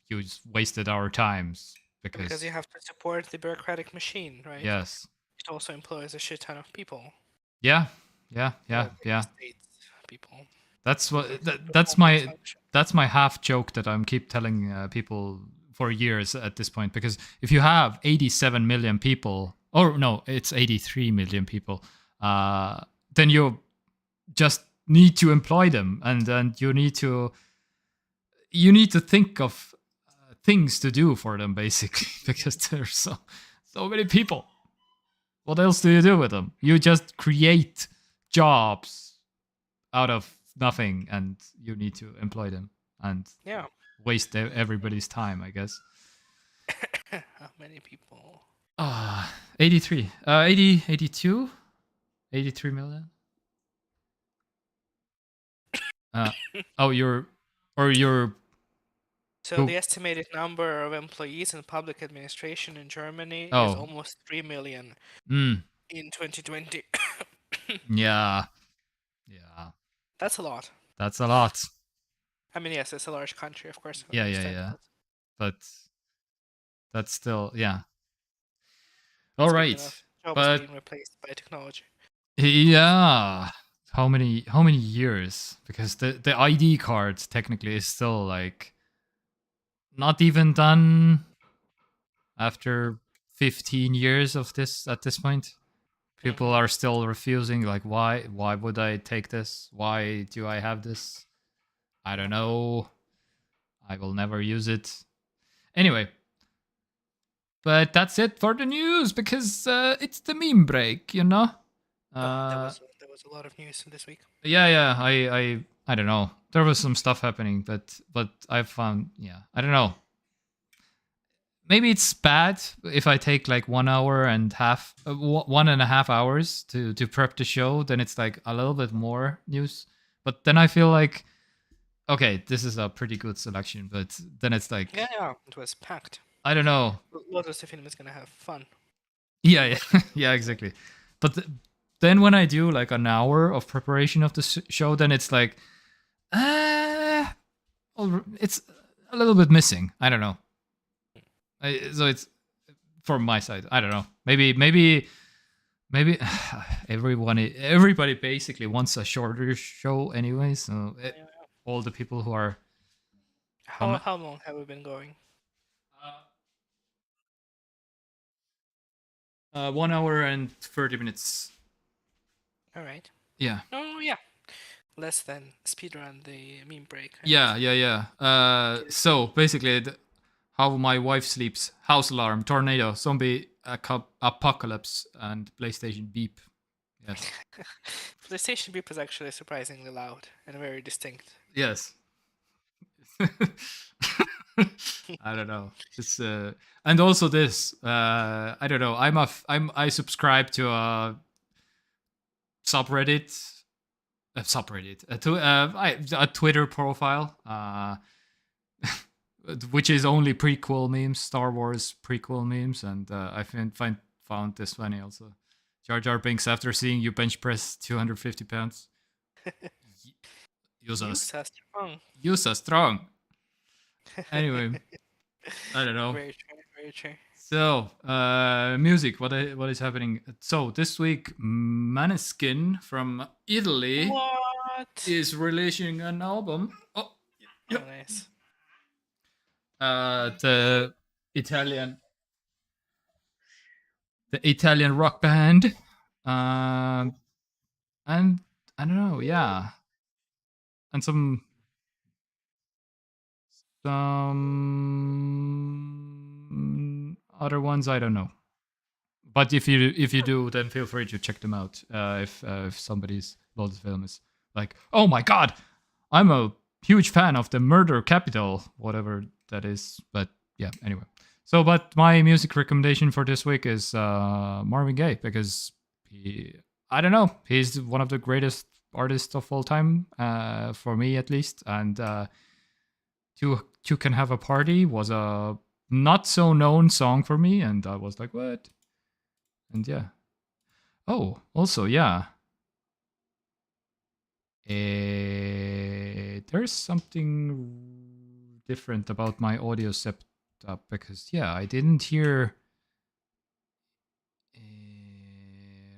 you just wasted our times because you because have to support the bureaucratic machine, right? yes, It also employs a shit ton of people, yeah, yeah, yeah, like yeah. states people That's to what perform those functions. that's my half joke that I'm keep telling people for years at this point, because if you have 87 million people, or no, it's 83 million people, then you just need to employ them, and then you need to think of things to do for them basically because there's so many people. What else do you do with them? You just create jobs out of nothing, and you need to employ them and Yeah. waste everybody's time, I guess. How many people? 83, 80, 82, 83 million. Uh, oh, you're So go. the estimated number of employees in public administration in Germany is Oh, almost 3 million mm, in 2020. yeah, yeah. That's a lot. That's a lot. I mean, yes, it's a large country, of course, I Yeah, yeah, understand, yeah. but But that's still, yeah. All speaking right, of jobs but being replaced by technology. yeah, how many years? Because the ID card technically is still like not even done after 15 years of this at this point. People Hmm. are still refusing, like, why would I take this? Why do I have this? I don't Yeah. know. I will never use it. Anyway, but that's it for the news because it's the meme break, you know. Oh, Uh, there was a lot of news this week. yeah, yeah. I don't know. There was some stuff happening, but I found, yeah, I don't know. Maybe it's bad if I take like 1 hour and half, 1.5 hours to prep the show. Then it's like a little bit more news. But then I feel like, okay, this is a pretty good selection. But then it's Yeah, like, yeah, it was packed. I don't know. Lotus the film is gonna have fun. Yeah, yeah, yeah, exactly. But then when I do like an hour of preparation of the show, then it's like, uh, it's a little bit missing. I don't know. So it's from my side. I don't know. Maybe everybody basically wants a shorter show anyway. So Yeah. all the people who are How comment. how long have we been going? 1 hour and 30 minutes. All right. Yeah. Oh yeah, less than speedrun the meme break, I Yeah, guess. yeah, yeah. So basically, how my wife sleeps: house alarm, tornado, zombie apocalypse, and PlayStation beep. Yes, PlayStation beep is actually surprisingly loud and very distinct. yes. I don't know. It's and also this. I don't know. I subscribe to a subreddit, a Twitter profile. Which is only prequel memes, Star Wars prequel memes, and I found this funny also. Jar Jar Binks, after seeing you bench press 250 pounds, you're so, You so strong. you're so strong. Anyway, I don't know. Very true, very true. So, music. What is happening? So this week, Maneskin from Italy What? is releasing an album. Oh, Oh, yep. nice. The Italian the Italian rock band. Um, and I don't know, yeah, and some other ones I don't know. But if you do, then feel free to check them out. If somebody's about the film is like, oh my god, I'm a huge fan of the Murder Capital, whatever that is. But yeah, anyway. So, but my music recommendation for this week is Marvin Gaye, because I don't know, he's one of the greatest artists of all time, for me at least. And "Two Can Have a Party" was a not so known song for me, and I was like, what? And yeah. Oh, also, yeah. There's something different about my audio setup, because yeah, I didn't hear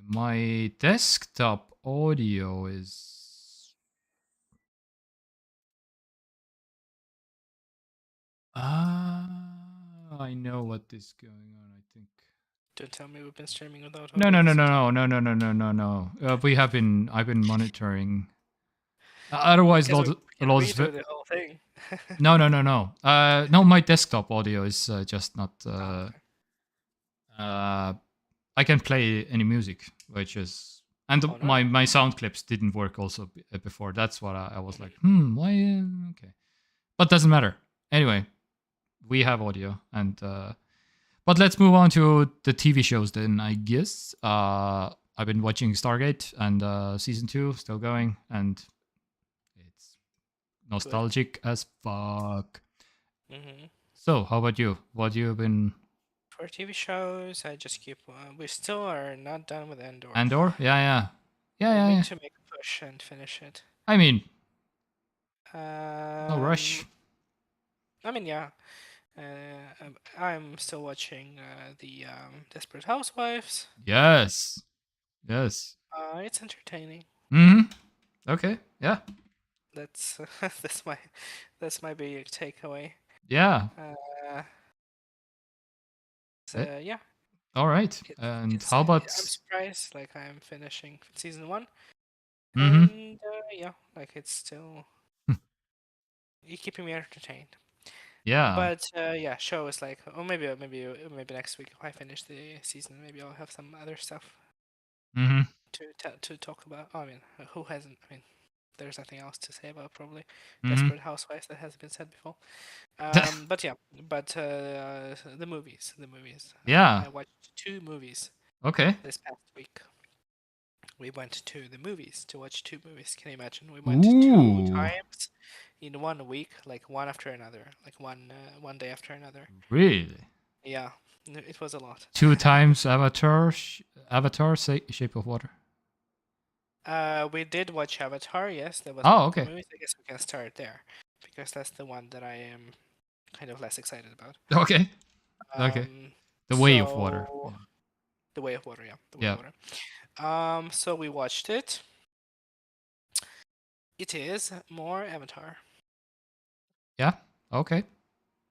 my desktop audio is. I know what is going on. I think. Don't tell me we've been streaming without No, no, no, OBS. no, no, no, no, no, no, no. We have been. I've been monitoring. Otherwise, Because we can loads. redo the whole thing. No, no, no, no. No, my desktop audio is just not. Oh, okay. Uh, I can play any music, which is, and Oh, no. my sound clips didn't work also before. That's what I was like. Why? Okay, but doesn't matter. Anyway, we have audio, and but let's move on to the TV shows then. I guess I've been watching Stargate, and season 2 still going, and it's Good. nostalgic as fuck. Mm-hmm. So, how about you? What you been? For TV shows, I just keep. We still are not done with Endor. Andor? Yeah, yeah, yeah, I yeah, need yeah. to make a push and finish it. I mean, no Um, rush. I mean, yeah. I'm still watching the Desperate Housewives. Yes, yes. It's entertaining. Hmm. Okay. Yeah. That's that's my big takeaway. Yeah. Uh, Eh, so yeah, all right. it's, And it's how about? I'm surprised. Like I'm finishing season 1, Mm-hmm. and yeah, like it's still keeping me entertained. Yeah. But yeah, show is like, oh maybe next week if I finish the season, maybe I'll have some other stuff Mm-hmm. to talk about. Oh, I mean, who hasn't? I mean, there's nothing else to say about probably Mm-hmm. Desperate Housewives that hasn't been said before. But yeah, but the movies, Yeah. I watched 2 movies Okay. this past week. We went to the movies to watch 2 movies. Can you imagine? We went two Ooh. times in 1 week, like one after another, like one day after another. Really? Yeah, it was a lot. Two times Avatar. Avatar. Shape of Water. We did watch Avatar. Yes, that was one Oh, of the okay. movies. I guess we can start there because that's the one that I am kind of less excited about. Okay. Okay. Um, The Way of Water. So Yeah. The Way of Water, yeah, The Way of Yeah. Water. So we watched it. It is more Avatar. Yeah. Okay.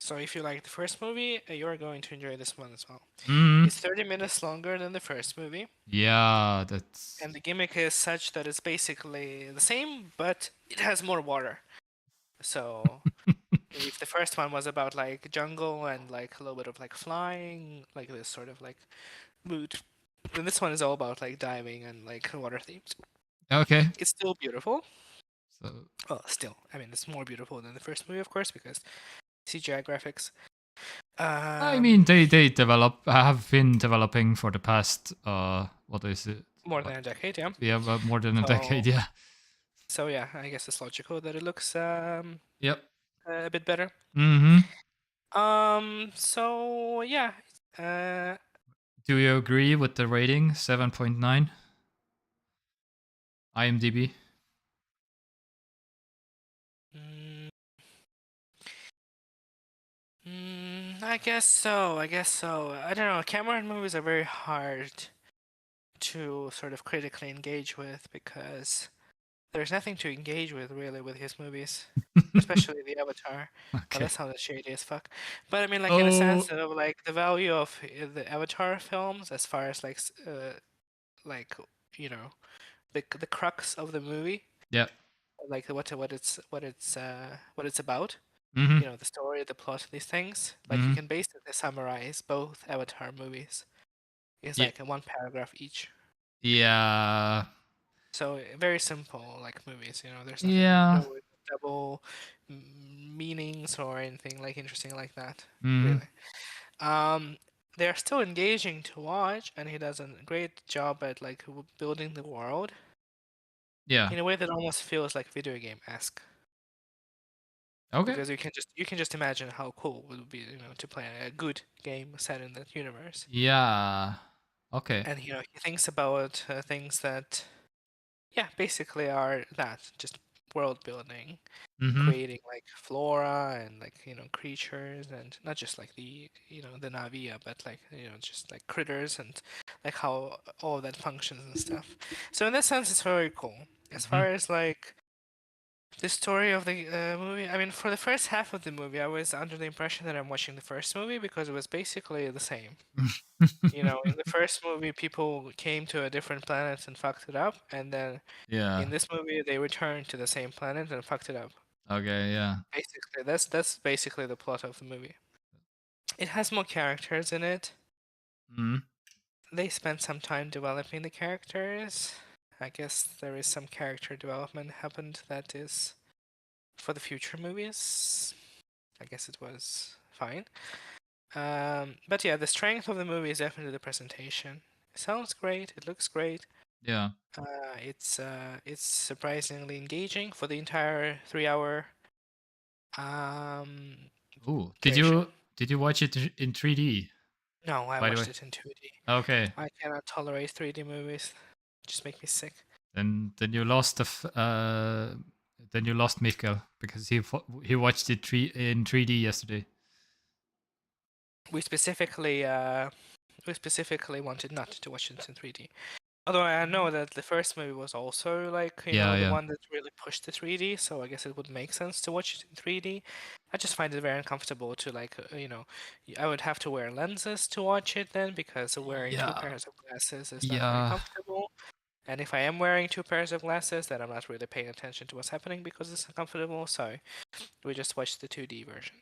So if you like the first movie, you're going to enjoy this one as well. Mm. It's 30 minutes longer than the first movie, Yeah. That's and the gimmick is such that it's basically the same, but it has more water. So if the first one was about like jungle and like a little bit of like flying, like this sort of like mood, then this one is all about like diving and like water themes. okay. It's still beautiful. So Well, still, I mean, it's more beautiful than the first movie, of course, because CGI graphics. I mean, Um, they develop have been developing for the past what is it? More than a decade, yeah. Yeah, but more than a So, decade. Yeah. so yeah, I guess it's logical that it looks Yep. a bit better. Mm-hmm. So yeah, uh, Do you agree with the rating? 7.9 IMDb. mm, I guess so. I guess so. I don't know. Cameron movies are very hard to sort of critically engage with because there's nothing to engage with really with his movies, especially the Avatar. Oh, Okay. that sounded shady as fuck. But I mean, like in a sense Oh. of like the value of the Avatar films, as far as like like you know the crux of the movie, Yeah. like what it's about. Mm-hmm. You know, the story, the plot, these things. Like you Mm-hmm. can basically summarize both Avatar movies. It's Yeah. like in one paragraph each. Yeah. So very simple, like movies. You know, there's nothing, Yeah. no double meanings or anything like interesting like that. Mm-hmm. Really. Um, they're still engaging to watch, and he does a great job at like building the world Yeah. in a way that almost feels like video game esque. Okay. Because you can just imagine how cool it would be, you know, to play a good game set in that universe. Yeah. Okay. And you know, he thinks about things that, yeah, basically are that just world building, Mm-hmm. creating like flora and like you know creatures and not just like the you know the Navia, but like you know just like critters and like how all of that functions and stuff. So in that sense, it's very cool. As Mm-hmm. far as like the story of the movie, I mean, for the first half of the movie, I was under the impression that I'm watching the first movie because it was basically the same. You know, in the first movie, people came to a different planet and fucked it up, and then yeah. in this movie, they returned to the same planet and fucked it up. Okay. Yeah. Basically, that's basically the plot of the movie. It has more characters in it. Mm-hmm. They spent some time developing the characters. I guess there is some character development happened that is for the future movies. I guess it was fine. But yeah, the strength of the movie is definitely the presentation. It sounds great. It looks great. Yeah. It's surprisingly engaging for the entire 3 hour um Ooh. duration. Did you watch it in 3D? No, I By the watched way. it in 2D. Okay. I cannot tolerate 3D movies. Just make me sick. Then you lost then you lost Mikkel because he watched it in 3D yesterday. We specifically uh we specifically wanted not to watch it in 3D. Although I know that the first movie was also like, you Yeah. know, the Yeah. one that really pushed the 3D, so I guess it would make sense to watch it in 3D. I just find it very uncomfortable to like, you know, I would have to wear lenses to watch it then because wearing two Yeah. pairs of glasses is not very Yeah. comfortable. And if I am wearing two pairs of glasses, then I'm not really paying attention to what's happening because it's uncomfortable, so we just watched the 2D version.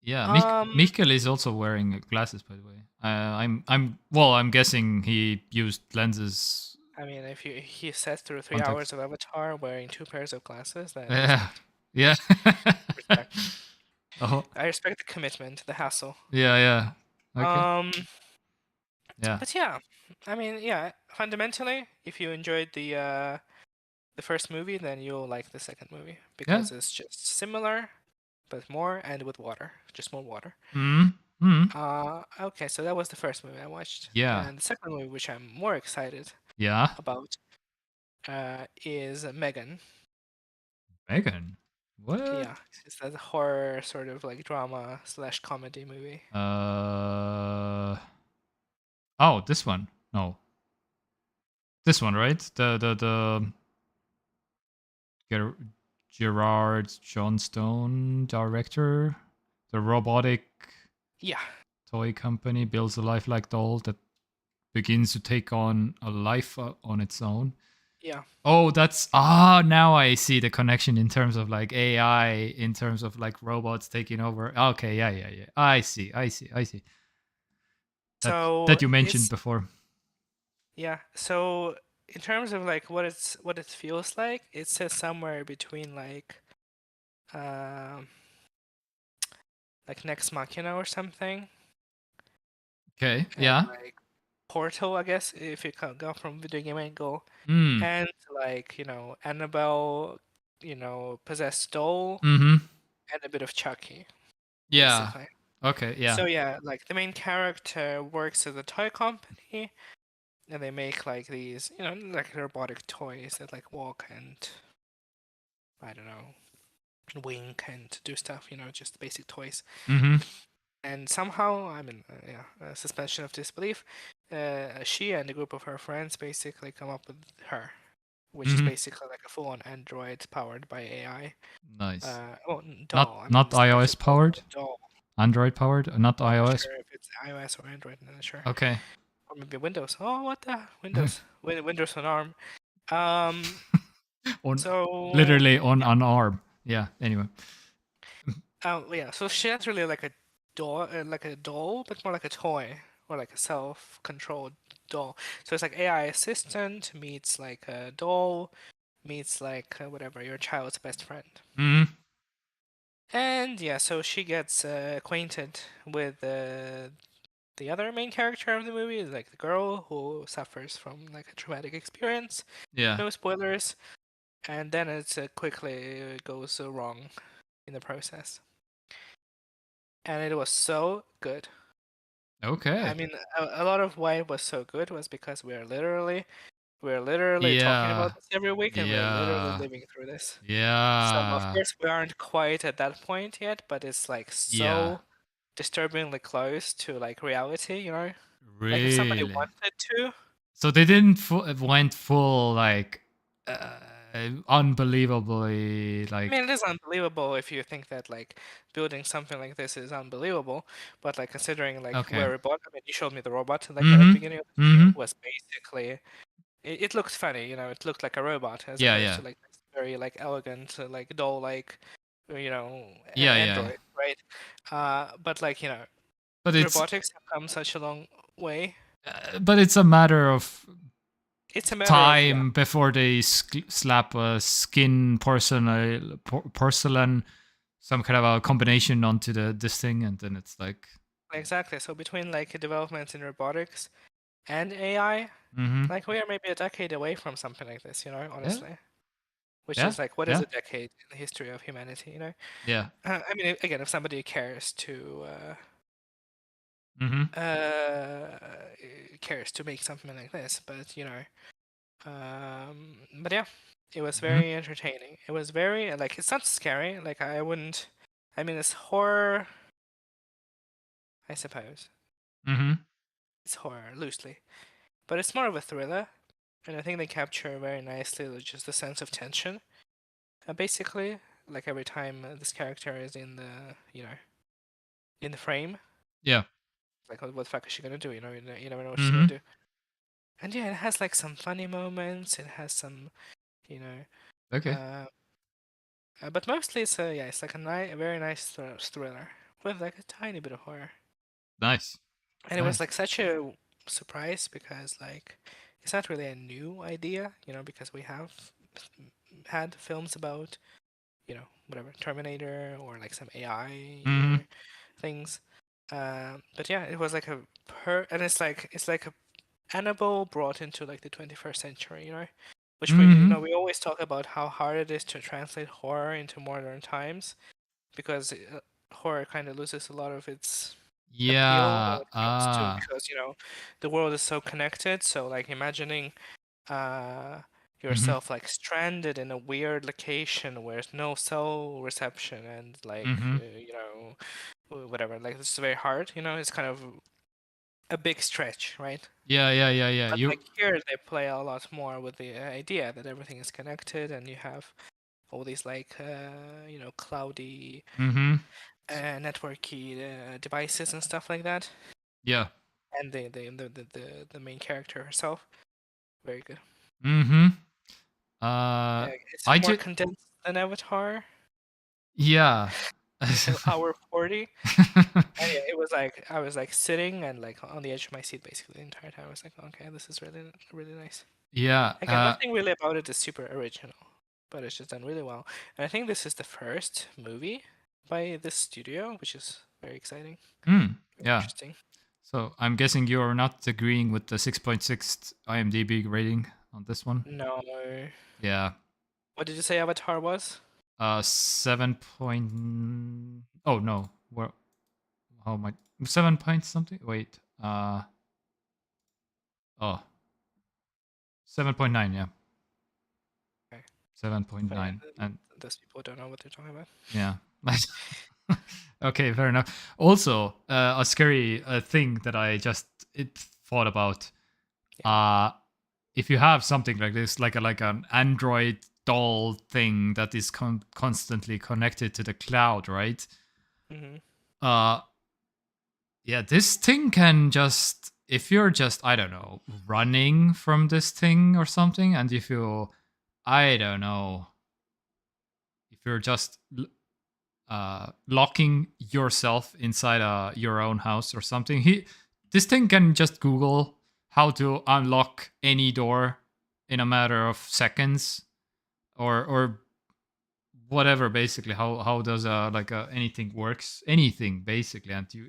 Yeah, Um, Mikkel is also wearing glasses, by the way. I'm guessing he used lenses I mean, if he sat through 3 hours contacts. of Avatar wearing two pairs of glasses, then Yeah, respect. yeah. Respect. Oh, I respect the commitment, the hassle. yeah, yeah. Okay, Um, yeah, but yeah, I mean, yeah, fundamentally, if you enjoyed the first movie, then you'll like the second movie yeah. because it's just similar, but more and with water, just more water. Mm, mm. Okay, so that was the first movie I watched, Yeah, and the second movie, which I'm more excited yeah. about, is Megan. Megan, what? Yeah, it's that horror sort of like drama slash comedy movie. Uh, Oh, this one. No, this one, right? The Gerard Johnstone director, the robotic Yeah, toy company builds a lifelike doll that begins to take on a life on its own. yeah. Oh, now I see the connection in terms of like AI, in terms of like robots taking over. Okay, yeah. I see. That So you mentioned it's before. yeah. So in terms of like what it feels like, it says somewhere between um like Next Machina or something, Okay, and yeah. like Portal, I guess, if you go from video game angle, Mm. and like Annabelle, possessed doll, Mm-hmm. and a bit of Chucky, Yeah. basically. Okay, yeah. So yeah, like the main character works at a toy company, and they make like these, like robotic toys that like walk and I don't know, can wink and do stuff, just basic toys. Mm-hmm. And somehow, I mean, yeah, suspension of disbelief. She and a group of her friends basically come up with her, which is Mm-hmm. basically like a full-on android powered by AI. Nice. Doll. I mean, Not this character is iOS called powered? a doll. Android powered? Not I'm not iOS? sure if it's iOS or Android. I'm not sure. Okay. Or maybe Windows. Oh, what the Windows? Windows on ARM. Um. On So literally on an arm. Yeah, anyway. Oh yeah, so she has really like a doll, but more like a toy or like a self-controlled doll. So it's like AI assistant meets like a doll meets like whatever your child's best friend. Mm-hmm. And yeah, so she gets acquainted with the other main character of the movie, like the girl who suffers from like a traumatic experience. Yeah. No spoilers. And then it quickly goes wrong in the process. And it was so good. I Okay. mean, a lot of why it was so good was because we're literally talking Yeah. about this every week, and we're literally Yeah. living through this. So of Yeah. course we aren't quite at that point yet, but it's like Yeah. so disturbingly close to like reality. Like if somebody Really. wanted to, So they didn't went full like uh, unbelievably I mean, like it is unbelievable if you think that like building something like this is unbelievable, but like considering like okay. where robot, I mean, you showed me the robot like at the Mhm. beginning of the video Mhm. was basically it looked funny, it looked like a robot as Yeah, opposed yeah. to like this very like elegant, like doll like Yeah, yeah. android, right? But like But it's robotics have come such a long way. but it's a matter of It's a matter of yeah, time before they slap a skin porcelain some kind of a combination onto this thing and then it's like exactly. So between like developments in robotics and AI, mhm. like we are maybe a decade away from something like this, Yeah. honestly. Which Yeah. is like, what is Yeah. a decade in the history of humanity? Yeah. I mean, again, if somebody cares to Mhm. make something like this, but but yeah, it was Mhm. very entertaining. It was very like it's not scary. Like I wouldn't. I mean, it's horror, I suppose. Mhm. It's horror loosely, but it's more of a thriller, and I think they capture very nicely just the sense of tension. Basically, like every time this character is in the frame, Yeah. like what the fuck is she gonna do? You never know what she's gonna Mhm. do. And yeah, it has like some funny moments. It has some, you know, Okay. uh, but mostly it's like a very nice thriller with like a tiny bit of horror. Nice. And it was Nice. like such a surprise because like it's not really a new idea, because we have had films about, whatever Terminator or like some AI, Mhm. things. But yeah, it was like and it's like a Annabelle brought into like the 21st century, which Mhm. we always talk about how hard it is to translate horror into modern times because horror kind of loses a lot of its appeal when Yeah. it comes to Ah. because the world is so connected. So like imagining uh Mhm. yourself like stranded in a weird location where there's no cell reception and like Mhm. whatever, like it's very hard. It's kind of a big stretch, right? Yeah. But You. like here, they play a lot more with the idea that everything is connected, and you have all these like cloudy, Mm-hmm. networky devices and stuff like that. Yeah. And the main character herself, very good. Mm-hmm. It's I more just. condensed than Avatar. Yeah. It's an hour 40. And yeah, it was like I was like sitting and like on the edge of my seat basically the entire time. I was like, okay, this is really really nice. Yeah. Again, nothing really about it is super original, but it's just done really well. And I think this is the first movie by this studio, which is very exciting, very Yeah. interesting. So I'm guessing you're not agreeing with the 6.6 IMDb rating on this one. No, Yeah. what did you say Avatar was? 7 point. Oh no. Where? How am I? 7 point something. Wait. Oh. 7.9. Yeah. Okay, but yeah, 7.9. And those people don't know what they're talking about. yeah. Okay, fair enough. Also, a scary thing that I just thought about. Yeah. Uh if you have something like this, like an Android doll thing that is constantly connected to the cloud, right? Mm-hmm. Uh, yeah, this thing can just, if you're just, I don't know, running from this thing or something, and if you, I don't know, if you're just locking yourself inside your own house or something, this thing can just Google how to unlock any door in a matter of seconds, or whatever. Basically, how does anything works, anything basically, and you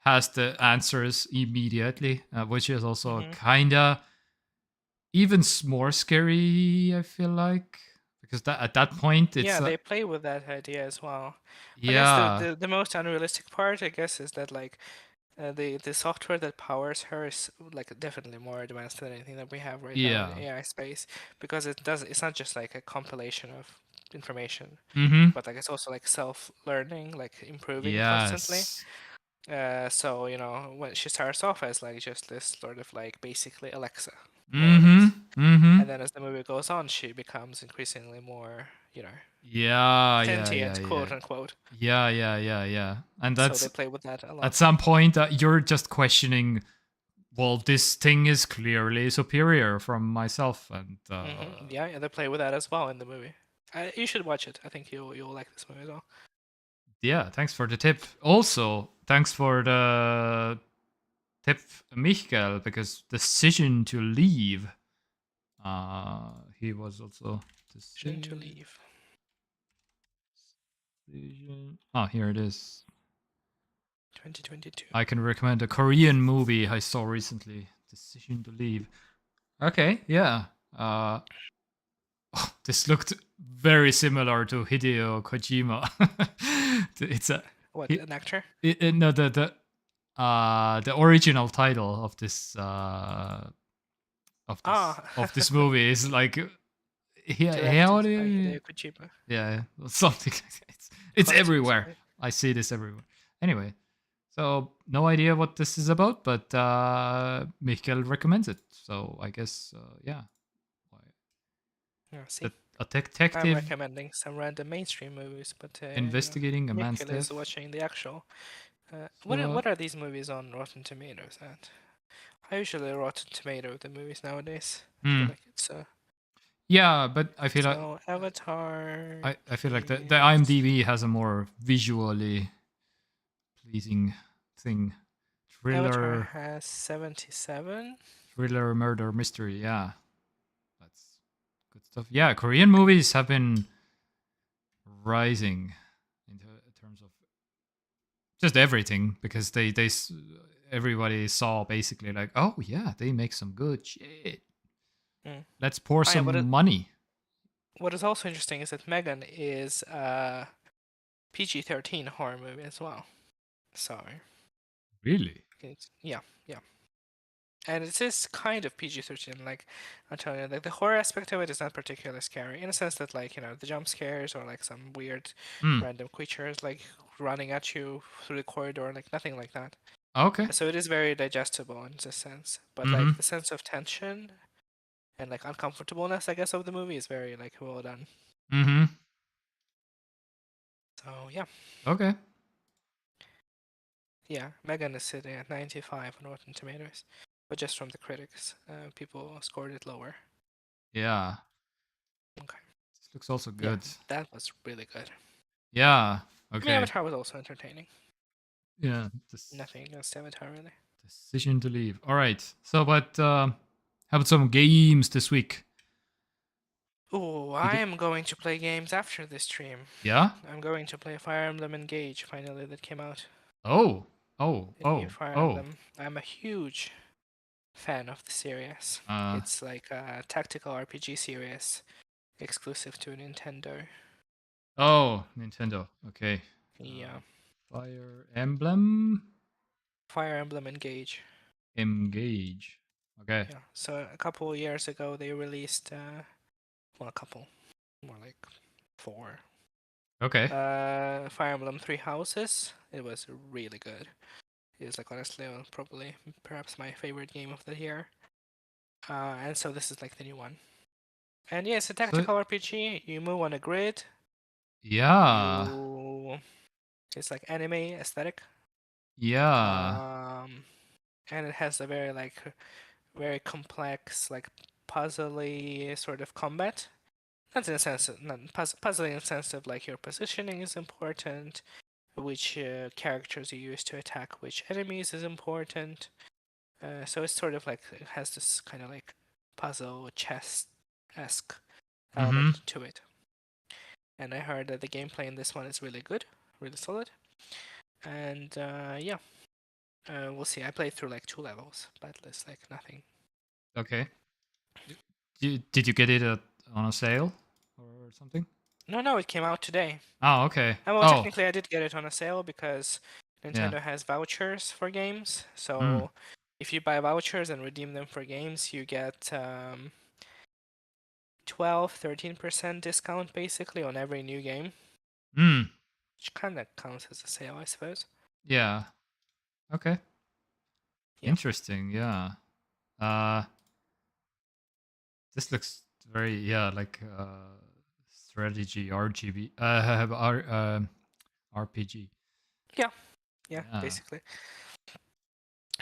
has the answers immediately, which is also Mm-hmm. kinda even more scary, I feel like, because at that point it's Yeah, they play with that idea as well. I guess yeah, the most unrealistic part, I guess, is that like the software that powers her is like definitely more advanced than anything that we have right now in yeah. the AI space, because it's not just like a compilation of information, Mm-hmm. but like it's also like self-learning, like improving constantly. Yes. So when she starts off as like just this sort of like basically Alexa, more or Mm-hmm. less, Mm-hmm. and then as the movie goes on, she becomes increasingly more Yeah. sentient, quote unquote. Yeah. And So they that's play with that a at lot. some point you're just questioning, well, this thing is clearly superior from myself, and Yeah, they play with that as well in the movie. You should watch it. I think you'll like this movie as well. yeah, thanks for the tip. Also, thanks for the tip, Michael, because decision to leave, he was also Decision to leave. oh, here it is. 2022. I can recommend a Korean movie I saw recently, Decision to Leave. Okay, yeah. uh this looked very similar to Hideo Kojima. It's a What, he, an actor? no, the original title Ah, of this movie is like directed by yeah, Hideo Kojima. yeah, something like that. It's Cartoons, everywhere. right? I see this everywhere. Anyway, so no idea what this is about, but Michael recommends it. So I guess yeah, Yeah, see. that a I'm detective recommending some random mainstream movies, but investigating a man's Mikkel is death. watching the actual. So What are these movies on Rotten Tomatoes at? I usually Rotten Tomato the movies nowadays. I feel hmm, like it's yeah, but I feel like so Avatar I feel like the is IMDb has a more visually pleasing thing. Avatar Thriller, has 77. murder, mystery. Yeah, that's good stuff. Yeah, Korean movies have been rising in terms of just everything, because everybody saw basically like, oh yeah, they make some good shit. Mm. Let's pour Oh yeah, some money. what is also interesting is that Megan is a PG-13 horror movie as well. So Really? yeah, and it is kind of PG-13. Like I'm telling you, like the horror aspect of it is not particularly scary in a sense that like the jump scares or like some weird Hmm. random creatures like running at you through the corridor, like nothing like that. Okay. So it is very digestible in this sense, but Mm-hmm. like the sense of tension and like uncomfortableness, I guess, of the movie is very like well done. Mm-hmm. So yeah, Okay. yeah, Megan is sitting at 95 on Rotten Tomatoes, but just from the critics, people scored it lower. Yeah. Okay, This looks also yeah, good. that was really good. Yeah. I mean, Okay. Avatar was also entertaining. Yeah. This Nothing against Avatar, really. decision to leave. All right. So, but how about some games this week? Oh, Did I you? am going to play games after this stream. Yeah. I'm going to play Fire Emblem Engage, finally, that came out. Oh. Oh. The new Oh. Fire Oh. Emblem. I'm a huge fan of the series. Uh. It's like a tactical RPG series exclusive to Nintendo. Oh. Nintendo. Okay. Yeah. Fire Emblem Fire Emblem Engage. Engage. Okay. Yeah. So a couple years ago they released well, a couple, more like 4. Okay. Fire Emblem Three Houses. It was really good. It was like honestly probably perhaps my favorite game of the year. And so this is like the new one. And yeah, it's a So tactical RPG. You move on a grid. yeah. You It's like anime aesthetic. Yeah. Um, and it has a very like very complex like puzzly sort of combat. Not in a sense, not puzzling in the sense of like your positioning is important, which characters you use to attack which enemies is important. So it's sort of like it has this kind of like puzzle chess-esque Mm-hmm. element to it. And I heard that the gameplay in this one is really good, really solid. And yeah, we'll see. I played through like 2 levels, but it's like nothing. Okay. Did you get it on a sale or something? No, it came out today. Oh, okay. Well, Oh, technically, I did get it on a sale because yeah. Nintendo has vouchers for games. Mm. So if you buy vouchers and redeem them for games, you get 12, 13% discount basically on every new game, Mm. which kind of counts as a sale, I suppose. Yeah. Okay. Yeah. Interesting. Yeah. Uh, this looks very like strategy RGB RPG. Yeah. Yeah, Yeah. basically.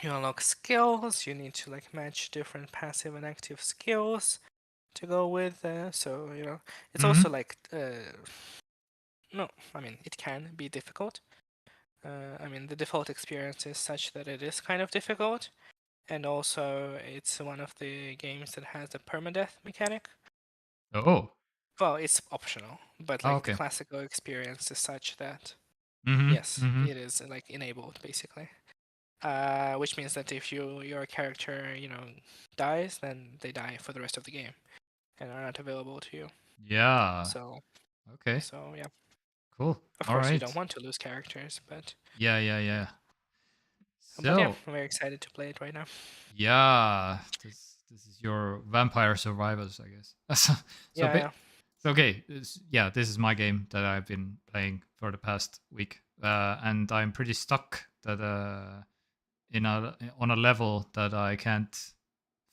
You unlock skills, you need to like match different passive and active skills to go with. So, it's Mm-hmm. also like, no, I mean, it can be difficult. I mean, the default experience is such that it is kind of difficult, and also it's one of the games that has a permadeath mechanic. Oh. Well, it's optional, but Oh, like the okay. classical experience is such that Mm-hmm. yes, Mm-hmm. it is like enabled basically. Which means that if your character dies, then they die for the rest of the game and are not available to you. Yeah. So Okay. so yeah, Cool. of All course you right. don't want to lose characters, but Yeah. yeah, So I'm very excited to play it right now. yeah, this is your Vampire Survivors, I guess. so Yeah, ba- yeah. so okay, this is my game that I've been playing for the past week, and I'm pretty stuck that on a level that I can't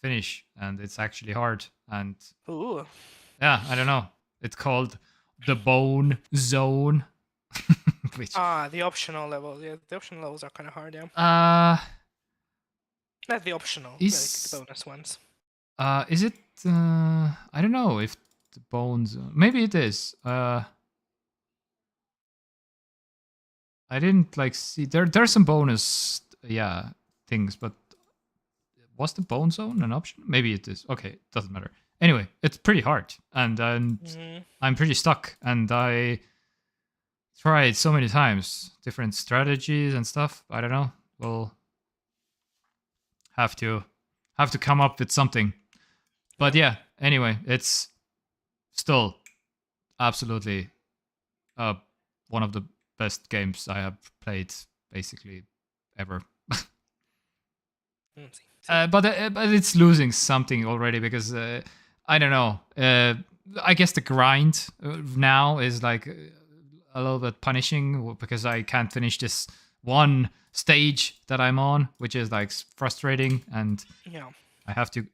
finish, and it's actually hard. And Ooh. yeah, I don't know. It's called the Bone Zone, which The optional levels. Yeah, the optional levels are kind of hard. Yeah, uh not the optional, like the is bonus ones. Is it? I don't know if the bones. Maybe it is. I didn't like see there. There's some bonus, things, but was the bone zone an option? Maybe it is. Okay, doesn't matter. Anyway, it's pretty hard, and Mm-hmm. I'm pretty stuck, and I tried so many times different strategies and stuff. I don't know. We'll have to come up with something. But Yeah. yeah. Anyway, it's still absolutely one of the best games I have played basically ever. See. But it's losing something already because I don't know. I guess the grind now is like a little bit punishing because I can't finish this one stage that I'm on, which is like frustrating, and Yeah. I have to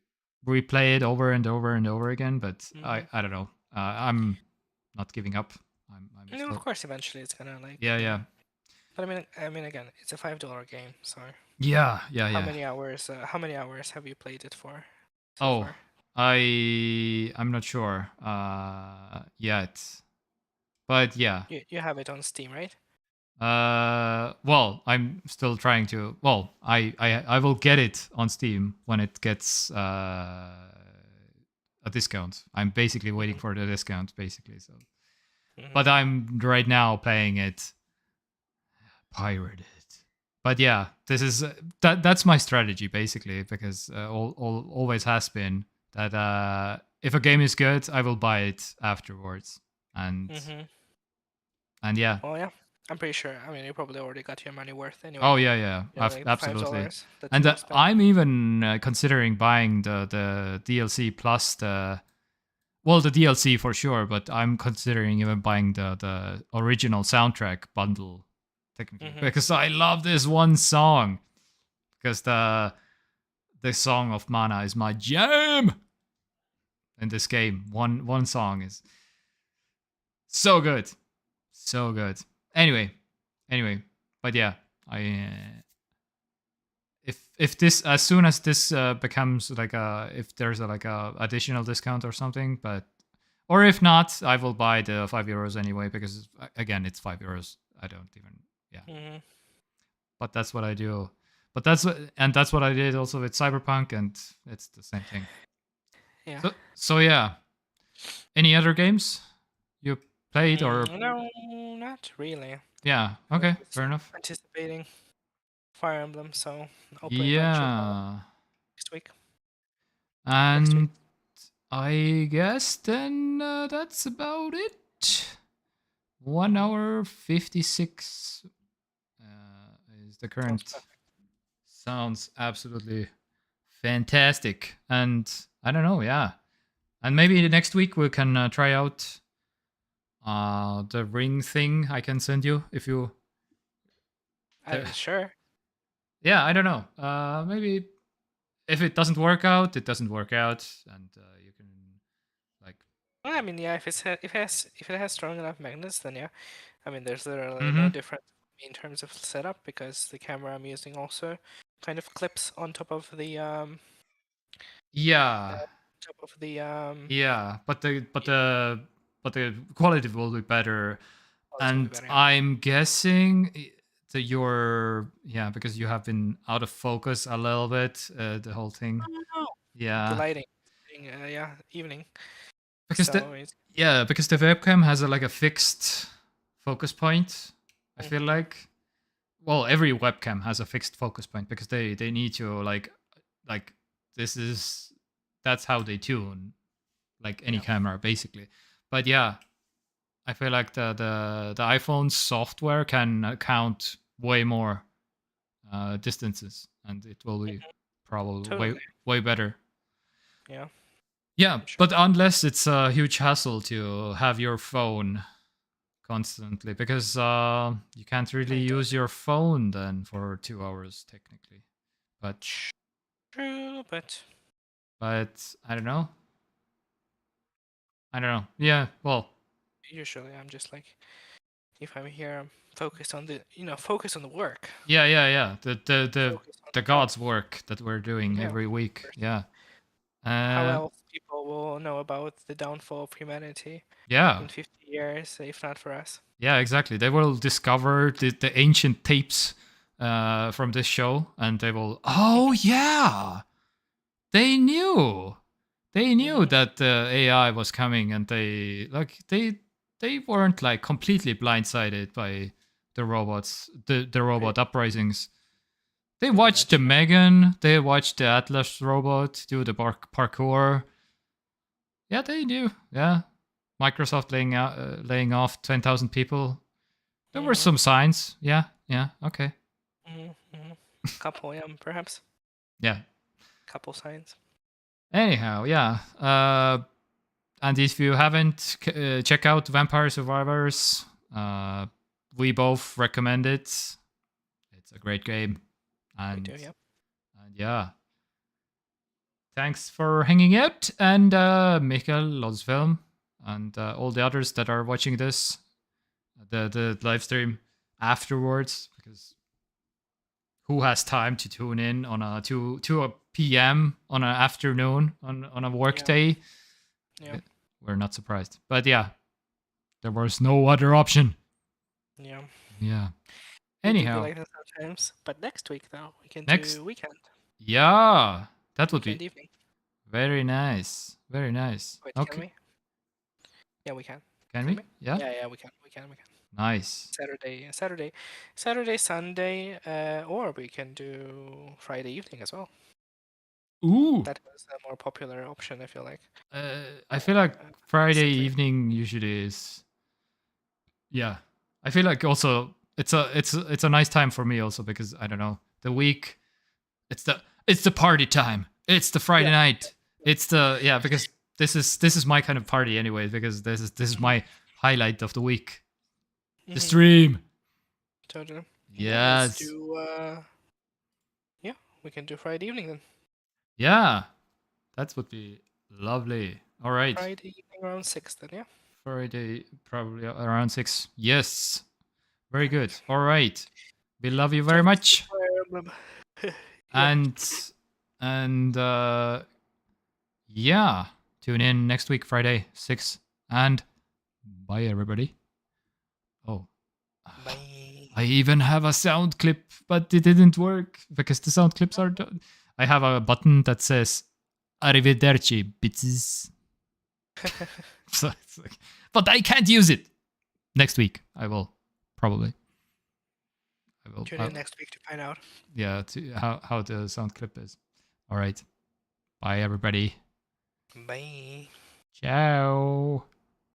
replay it over and over and over again. But Hmm. I don't know. I'm not giving up. I'm No, of still. course, eventually it's gonna like. Yeah, yeah, But I mean, again, it's a $5 game, so yeah, yeah, how yeah. many hours? How many hours have you played it for so Oh, far? I'm not sure yet, but yeah. You have it on Steam, right? Well, I'm still trying to. Well, I will get it on Steam when it gets a discount. I'm basically waiting Hmm. for the discount, basically. So, Hmm. but I'm right now playing it pirated. But yeah, this is that's my strategy basically, because always has been that if a game is good, I will buy it afterwards, and Hmm. yeah. Well, yeah, I'm pretty sure. I mean, you probably already got your money worth anyway. Oh yeah, yeah, You know, like the five absolutely. dollars that And you spent. I'm even considering buying the DLC plus the, well, the DLC for sure, but I'm considering even buying the original soundtrack bundle technically, Hmm. because I love this one song, because the song of Mana is my jam in this game. One song is so good, so good. Anyway, anyway, but yeah, I if this, as soon as this becomes like a, if there's a like a additional discount or something, but or if not, I will buy the €5 anyway, because again it's €5. I don't even, yeah, Hmm. but that's what I do. But that's what I did also with Cyberpunk, and it's the same thing. Yeah. So yeah. Any other games you played or? No, not really. Yeah, I'm okay, just fair enough. anticipating Fire Emblem, so I'll play a bunch of Yeah, next week. Next week. and I guess then that's about it. One Hmm. hour 56 is the Sounds current. perfect. Sounds absolutely fantastic. And I don't know, yeah. And maybe next week we can try out the ring thing I can send you if you. I mean, sure. Yeah, I don't know. Maybe if it doesn't work out, it doesn't work out, and you can like. Well, I mean, yeah. If it has strong enough magnets, then yeah. I mean, there's literally no Mm-hmm. difference in terms of setup because the camera I'm using also kind of clips on top of the Yeah, yeah, but the quality will be better, quality will be and better. Yeah. I'm guessing that you're, yeah, because you have been out of focus a little bit, the whole thing. No, the Yeah, lighting, yeah, evening. because the So it's. yeah, because the webcam has a, like a fixed focus point. I feel Hmm. like, well, every webcam has a fixed focus point because they need to like this is, that's how they tune like any Yeah. camera basically. But yeah, I feel like the iPhone software can count way more distances, and it will be probably Totally. way better. Yeah. Yeah, I'm sure. but unless it's a huge hassle to have your phone constantly, because you can't really I don't. use your phone then for 2 hours technically. But True, but I don't know. I don't know. Yeah, well, usually I'm just like, if I'm here, I'm focused on the work, yeah, yeah, yeah. focus on The how, God's work that we're doing yeah, of every week. course. Yeah. How Uh, else people will know about the downfall of humanity yeah. in 50 years, if not for us? Yeah, exactly. They will discover the ancient tapes from this show, and they will. Oh yeah, they knew. They knew Mm-hmm. that the AI was coming, and they weren't like completely blindsided by the robots, the Pretty, robot uprisings. They pretty watched the much. Megan. They watched the Atlas robot do the parkour. Yeah, they knew. Yeah, Microsoft laying off 10,000 people. There were Mm-hmm. some signs. Yeah, yeah, okay. Mm-hmm. Mm-hmm. Couple, yeah, perhaps. Yeah. Couple signs. Anyhow, yeah. And if you haven't, check out Vampire Survivors. We both recommend it. It's a great game. Me And, too. Yeah. and yeah. Thanks for hanging out. And Mikael, loves film, and all the others that are watching this, the live stream afterwards, because who has time to tune in on a 2 p.m. on an afternoon on a work Yeah. day? Yeah. We're not surprised. But yeah, there was no other option. Yeah. Yeah. We do be Anyhow, like that sometimes. But next week, though, we can next, do weekend. yeah, that would Weekend be evening. very nice. Very nice. Wait, can Okay. we? Yeah, we can. Can Can we? we? Yeah. Yeah, we can. We can. We can. Nice. Saturday, Sunday, or we can do Friday evening as well. Ooh. That was a more popular option, I feel like. I feel like Friday Recently. evening usually is. Yeah, I feel like also it's a nice time for me also, because I don't know, the week. It's the party time. It's the Friday Yeah. night. It's the because this is my kind of party anyway, because this is my highlight of the week. The Mhm. stream. Totally. Yeah, let's Yes. do. Yeah, we can do Friday evening then. Yeah, that would be lovely. All right. Friday evening around 6 then, yeah. Friday, probably around 6. Yes. Very good. All right. We love you very Just much. Fire Emblem. Yeah. And yeah, tune in next week, Friday, 6. And bye, everybody. Oh, Bye. I even have a sound clip, but it didn't work because the sound clips are done. I have a button that says Arrivederci, bitches. So it's like, but I can't use it. Next week, I will probably. Tune in next week to find out. Yeah, to how the sound clip is. All right. Bye, everybody. Bye. Ciao.